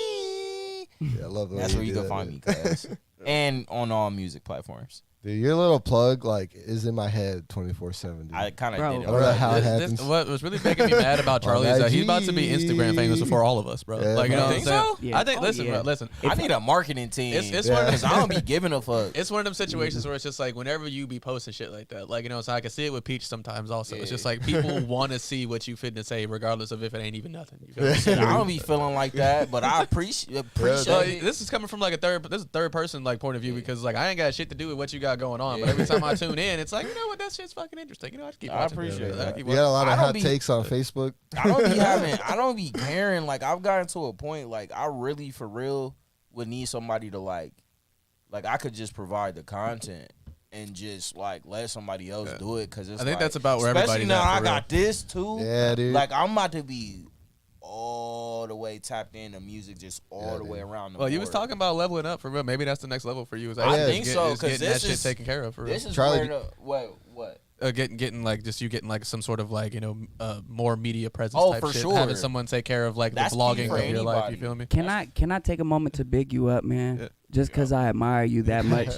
Yeah, I love the way That's where you do can that, find dude. me, cuz. And on all music platforms. Dude, your little plug like is in my head 24/7, dude. I kind of Bro. did it. I don't know how it This- happens. what was really making me mad about On Charlie is that he's about to be IG. Instagram famous before all of us, bro. Yeah, Like, you know what I'm think saying? so? Yeah. I think. Oh, Listen, yeah. bro. Listen. I need a marketing team. It's Yeah. one of Because them, I don't be giving a fuck. it's one of them situations where it's just like whenever you be posting shit like that, like, you know, so I can see it with Peach sometimes also. It's just Yeah. like people want to see what you finna say regardless of if it ain't even nothing. You feel me? Shit, I don't be feeling like that, but I appreciate So it. this is coming from like this is third person like point of view because like I ain't got shit to do with what you got going on, but every time I tune in, it's like, you know what, that shit's fucking interesting. You know, I just keep I watching. appreciate I that. keep You got a lot I of don't hot be- takes on Facebook. I don't be caring. Like, I've gotten to a point, like, I really, for real, would need somebody to, like, I could just provide the content. and just like let somebody else do it, because it's I think like, that's about where especially everybody's now at, I for got this too. Yeah, dude. Like I'm about to be all the way tapped into music, just all the way around the Well, you was board. talking about leveling up for real. Maybe that's the next level for you. Is I actually think just so, is 'cause getting that this shit is- taken care of for real. This is Charlie, where the what? Getting like just you getting like some sort of like more media presence. Oh, type for shit. sure. Having someone take care of like That's the key vlogging for of your life. You anybody. feel me? Can I take a moment to big you up, man? Yeah. Just because I admire you that much,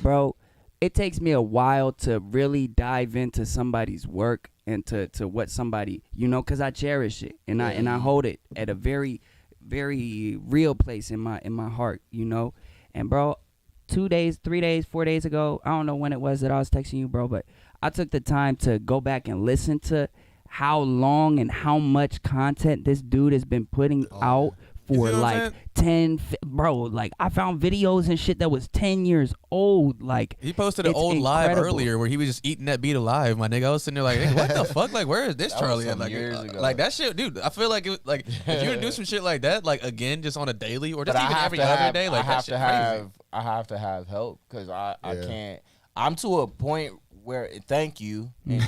bro. It takes me a while to really dive into somebody's work and to what somebody, because I cherish it and I hold it at a very, very real place in my heart, And bro, 2 days, 3 days, 4 days ago, I don't know when it was that I was texting you, bro, but I took the time to go back and listen to how long and how much content this dude has been putting out for see what I'm like saying? 10, bro, like I found videos and shit that was 10 years old. Like He posted an it's old live incredible. earlier where he was just eating that beat alive. My nigga, I was sitting there like, nigga, what the fuck? Like, where is this That was Charlie at? some Like, years ago. like that shit, dude. I feel like it was like if you would do some shit like that, like again, just on a daily or just But even I have every to other have, day, like I have that to shit crazy. have, I have to have help, because I can't. I'm to a point where thank you, You're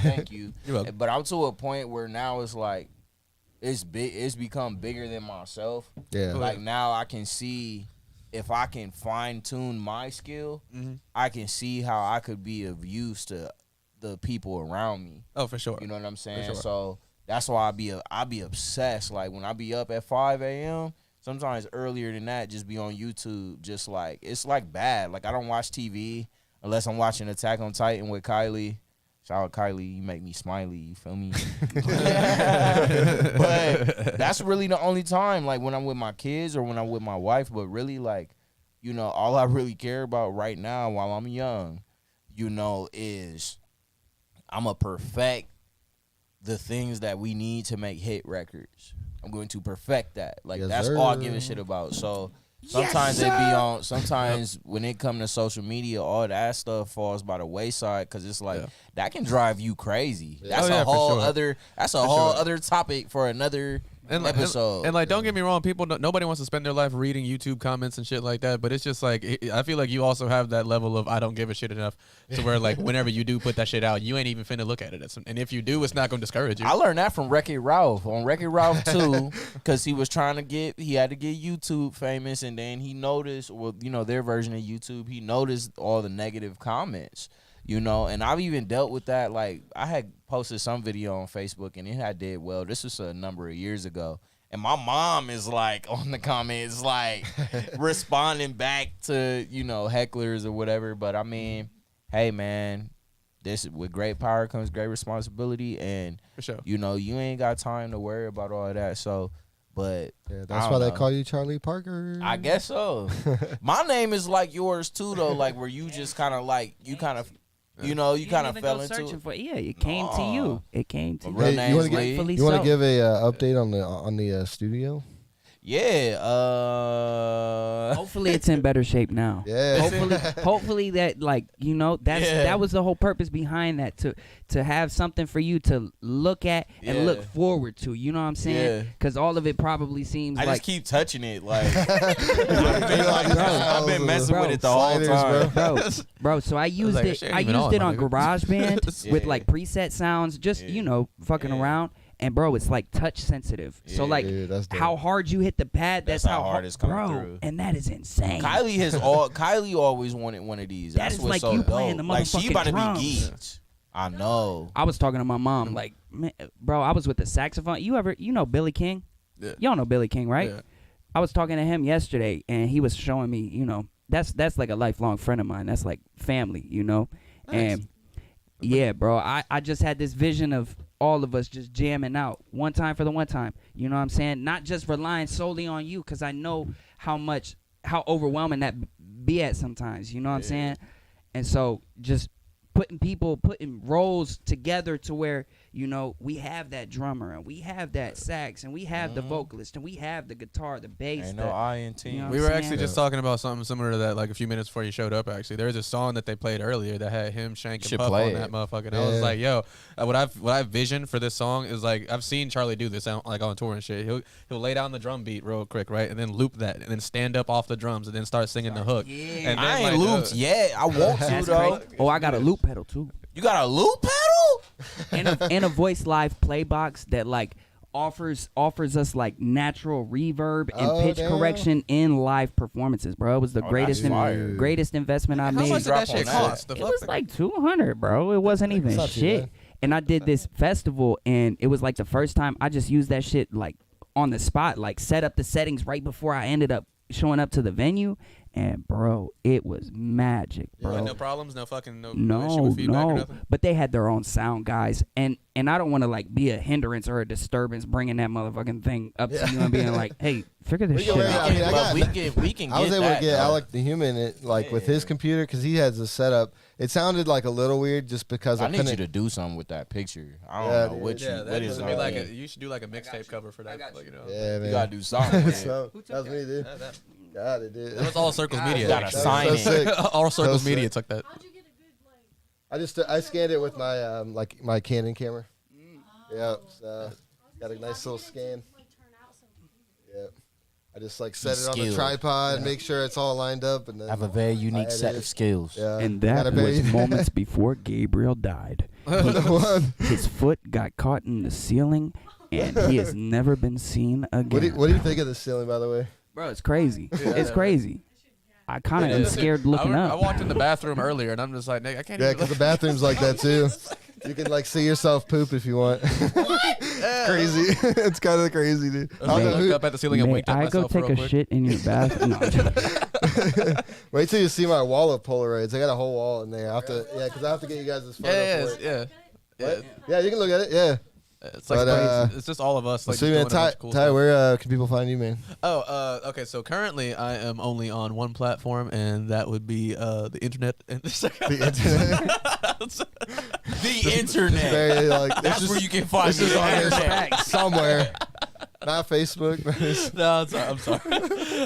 welcome. but I'm to a point where now it's like it's big. It's become bigger than myself. Yeah. Like now I can see if I can fine tune my skill, I can see how I could be of use to the people around me. Oh, for sure. You know what I'm saying? sure. So that's why I be obsessed. Like when I be up at 5 a.m., sometimes earlier than that, just be on YouTube. Just like it's like bad. Like I don't watch TV unless I'm watching Attack on Titan with Kylie. Shout out Kylie, you make me smiley. You feel me? But that's really the only time. Like when I'm with my kids or when I'm with my wife. But really, like all I really care about right now while I'm young, is I'm a perfect the things that we need to make hit records. I'm going to perfect that. Like Yes, that's sir. all I give a shit about. So sometimes it be on. Sometimes when it come to social media, all that stuff falls by the wayside because it's like that can drive you crazy. That's Oh, yeah, a for whole sure. other. That's a whole other topic for another episode. And like, don't get me wrong, nobody wants to spend their life reading YouTube comments and shit like that. But it's just like, I feel like you also have that level of I don't give a shit enough to where like whenever you do put that shit out, you ain't even finna look at it. And if you do, it's not gonna discourage you. I learned that from Wreck-It Ralph on Wreck-It Ralph 2 because he was trying to he had to get YouTube famous, and then he noticed, their version of YouTube, he noticed all the negative comments, and I've even dealt with that. Like I had posted some video on Facebook and it had did well. This was a number of years ago. And my mom is like on the comments, like responding back to, hecklers or whatever. But I mean, hey man, with great power comes great responsibility, and For sure. you ain't got time to worry about all of that. So, but Yeah, I that's don't why they know. call you Charlie Parker. I guess so. My name is like yours too, though. Like where you just kind of like you kind of fell into searching it. for it. Yeah, it came to you. It came to My real you. name's you want to Lee. Rightfully You want so. to give a update on the studio? Yeah. Hopefully it's in better shape now. Yeah. Hopefully that that was the whole purpose behind that, to have something for you to look at and Yeah. look forward to. You know what I'm Yeah. saying? Because all of it probably seems I like just keep touching it. Like I've been messing Bro, with it the whole sliders, time. bro. So I used like, it. shit ain't I even used on, it my on nigga. GarageBand with Yeah. like preset sounds, just fucking Yeah. around. And bro, it's like touch sensitive. So Yeah. like Yeah, that's dope. how hard you hit the pad, that's That's how how hard it's coming bro. through. And that is insane. Kylie always wanted one of these. That That's is what's like so you dope. playing the Like she motherfucking about to drums. be geeked. I know. I was talking to my mom, like, man, bro, I was with the saxophone. You know Billy King? Yeah. Y'all know Billy King, right? Yeah. I was talking to him yesterday, and he was showing me, that's like a lifelong friend of mine. That's like family, Nice. And yeah, bro, I just had this vision of all of us just jamming out one time for the one time. You know what I'm saying? Not just relying solely on you, because I know how overwhelming that be at sometimes. You know what I'm saying? And so just putting roles together to where, you know, we have that drummer and we have that sax and we have the vocalist and we have the guitar, the bass. Ain't no I in team. You know We what were I'm actually saying? just talking about something similar to that like a few minutes before you showed up. Actually, there was a song that they played earlier that had him, Shank, and Should Puff play on that it. motherfucker. And I was Yeah. like, yo, what I've visioned for this song is like I've seen Charlie do this like on tour and shit. He'll lay down the drum beat real quick, right, and then loop that, and then stand up off the drums, and then start singing the hook. Yeah. And then, I ain't like, looped yet. I want to That's though. great. Oh, I got a loop pedal too. You got a loop pedal? And a voice live play box that like offers us like natural reverb and Oh, pitch damn. correction in live performances, bro. It was the Oh, greatest that's fire. greatest investment I How made. much did that shit Drop on that. cost? The It fuck? was like 200, bro. It wasn't even not too shit. bad. And I did this festival, and it was like the first time I just used that shit like on the spot, like set up the settings right before I ended up showing up to the venue. And bro, it was magic, bro. Like, no problems, no fucking no issue No, with feedback or no. nothing. But they had their own sound guys, and I don't want to like be a hindrance or a disturbance bringing that motherfucking thing up to you and being like, "Hey, figure this We shit can learn out." I mean, I but got- we can get I was able that, to get though. Alec the Human it like with his computer because he has a setup. It sounded like a little weird just because I, I need couldn't. you to do something with that picture. I don't Yeah, know dude. what Yeah, what that is should on be like it. you should do like a mixtape cover for that. Like, you know. Yeah, man. You gotta do something. with it. So, that was me, dude. Got it, dude. That was all Circles Media. gotta actually. sign so it. sick. All Circles So Media sick. took that. How'd you get a good like? I scanned it with my like my Canon camera. Yeah, so got a nice little scan. Like turn out something. Yeah, I just like set it on the Skilled. tripod, make sure it's all lined up, and then Have a very unique I set edit of it. skills. Yeah, And got that a very- was moments before Gabriel died. the one. His foot got caught in the ceiling, and he has never been seen again. What do you think of the ceiling, by the way? Bro, it's crazy. It's crazy. I kind of am scared looking I up. walked in the bathroom earlier, and I'm just like, Nick, I can't Yeah, even. because the bathroom's like that too. You can like see yourself poop if you want. Crazy. It's kind of crazy, dude. I I don't know looked who- up at the ceiling and May winked at I go myself take real a quick. shit in your bathroom? No, I'm joking. Wait till you see my wall of Polaroids. I got a whole wall in there. I have to, because I have to get you guys this photo Yeah, for it. yeah. What? Yeah, you can look at it. Yeah. It's like But, crazy. It's just all of us. Like, So, just man, doing a Ty, bunch of cool Ty, stuff. where can people find you, man? Oh, okay. So currently, I am only on one platform, and that would be the internet. And The internet. The internet. Very, like, this That's is- where you can find This is the on there internet. somewhere. Not Facebook, but it's No, I'm sorry.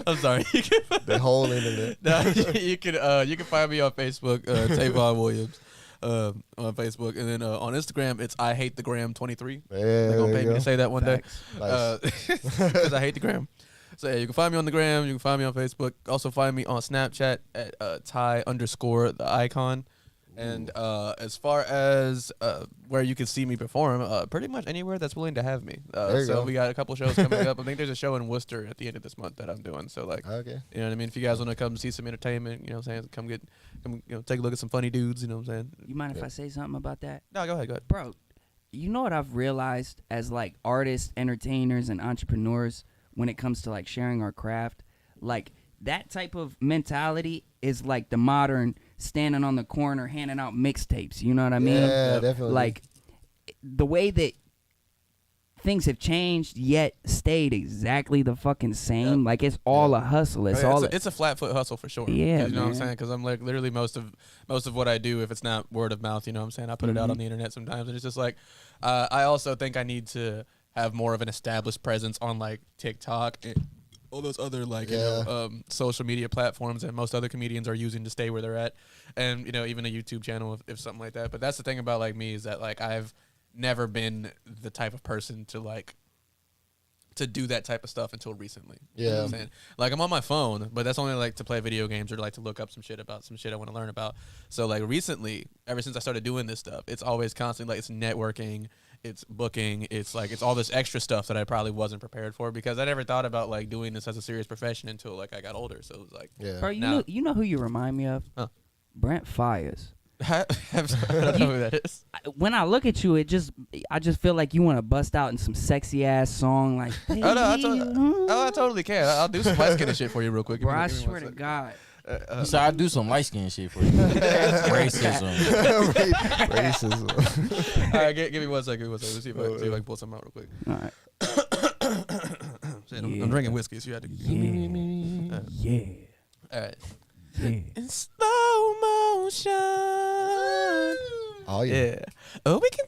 I'm sorry. You can, the whole internet. no, you can find me on Facebook, Tavon Williams, on Facebook, and then on Instagram, it's I Hate the Gram 23. Yeah, They're there gonna you pay me go. to say that one day, Nice. because I hate the gram. So yeah, you can find me on the gram. You can find me on Facebook. Also find me on Snapchat at Ty_the icon. And as far as where you can see me perform, pretty much anywhere that's willing to have me. There you So go. we got a couple shows coming up. I think there's a show in Worcester at the end of this month that I'm doing. So like, Okay. you know what I mean? If you guys want to come see some entertainment, you know what I'm saying? Come take a look at some funny dudes, you know what I'm saying? You mind if I say something about that? No, go ahead. Bro, you know what I've realized as like artists, entertainers, and entrepreneurs when it comes to like sharing our craft? Like that type of mentality is like the modern standing on the corner handing out mixtapes. You know what I mean? Yeah, definitely. Like the way that things have changed yet stayed exactly the fucking same. Yeah. Like it's all a hustle. It's Oh, yeah, all it's a flat foot hustle for sure. Yeah, 'Cause you know what I'm man. saying? Because I'm like literally most of what I do, if it's not word of mouth, you know what I'm saying? I put it out on the internet sometimes, and it's just like I also think I need to have more of an established presence on like TikTok and all those other like you know social media platforms that most other comedians are using to stay where they're at, and you know even a YouTube channel if something like that. But that's the thing about like me is that like I've never been the type of person to like to do that type of stuff until recently. You know what I'm Yeah. saying? Like I'm on my phone, but that's only like to play video games or like to look up some shit about some shit I want to learn about. So like recently, ever since I started doing this stuff, it's always constantly like it's networking, it's booking, it's like it's all this extra stuff that I probably wasn't prepared for because I never thought about like doing this as a serious profession until like I got older. So it was like Yeah. Bro, Now- you know who you remind me of? Huh. Brent Fires. I don't know who that is. When I look at you, I just feel like you want to bust out in some sexy ass song like. Oh no, I totally can. I'll do some light skin shit for you real quick. Give Bro, me- I give me swear one to sec. God. So I do some light skin shit for you. Racism. Racism. All right, give me 1 second. Let's see if I can pull something out real quick. All right. Shit, Yeah. I'm drinking whiskey, so you had to. Yeah. All right. Yeah. In slow motion. yeah. Yeah. Oh, we can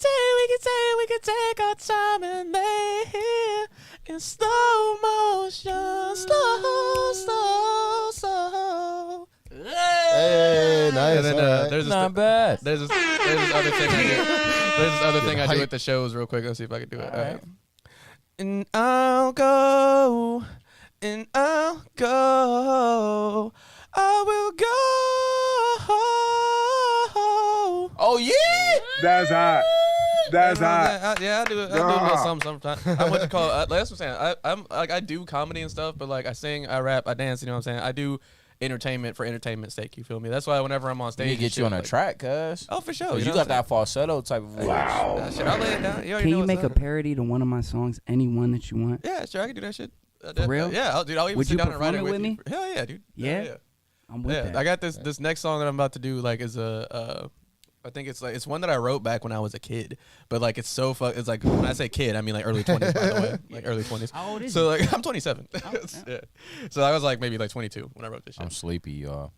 take our time and lay here in slow motion, slow. Hey, nice. And then, all right. there's Not bad. There's this other thing I do. There's this other thing I do hype. at the shows real quick. Let's see if I can do it. All right. And I'll go, and I'll go, I will go. Oh yeah. That's hot. That's hot. Yeah, I do it. I do a little something sometimes. I'm what you call. That's what I'm saying. I'm like I do comedy and stuff, but like I sing, I rap, I dance. You know what I'm saying? I do entertainment for entertainment's sake. You feel me? That's why whenever I'm on We stage, need to get and you on shit, a like, track, cuz. Oh, for sure. You know got what I'm that falsetto type of voice. saying? Shit, I'll lay it down. You already Can know you what's make a up. parody to one of my songs? Any one that you want? Yeah, sure. I can do that shit. For real? Yeah, dude. I'll even Would sit you down and write perform it it with me? you. Hell yeah, dude. Yeah? I'm with Yeah, that. I got this next song that I'm about to do. Like, is I think it's one that I wrote back when I was a kid, but like it's so it's like when I say kid, I mean like early 20s, by the way, like early 20s. How old is So you? like I'm 27. Yeah. So I was like maybe like 22 when I wrote this shit. I'm sleepy, y'all.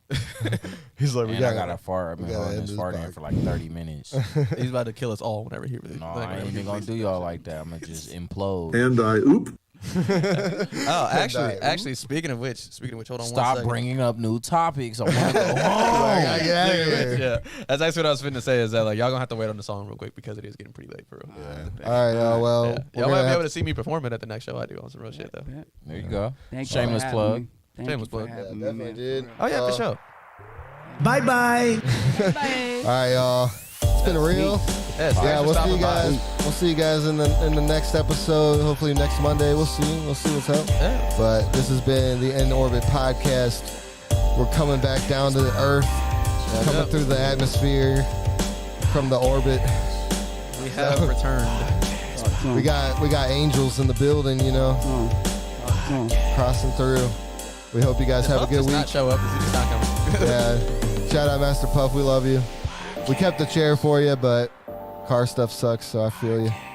He's like, And I got a fart. I've been gotta holding end this this fart in podcast. for like 30 minutes. He's about to kill us all whenever he really. No, like, I ain't whenever even he gonna do y'all like that. I'm gonna just implode. And I oop. Oh, actually, speaking of which, hold on. one Stop second. bringing up new topics. I want to go home. I get out of here. Yeah, that's actually what I was finna say. Is that like y'all gonna have to wait on the song real quick because it is getting pretty late for real. All right, well, Yeah. we're Y'all gonna might be have able to see me perform it at the next show I do on some real shit though. There you go. Thank you Shameless for plug. having me. Thank Shameless you for plug. having me, definitely man. did. Oh yeah, for sure. Bye bye. All right, y'all. It's been real. Yes, Yeah, thanks for we'll see stopping you by. guys. We'll see you guys in the next episode. Hopefully next Monday. We'll see. We'll see what's up. Yeah. But this has been the In Orbit podcast. We're coming back down to the earth, coming Yep. through the atmosphere from the orbit. We have returned. We got angels in the building, you know, crossing through. We hope you guys have a Puff good does week. not show up. Is he just not coming? Yeah. Shout out Master Puff. We love you. We kept the chair for you, but car stuff sucks, so I feel you.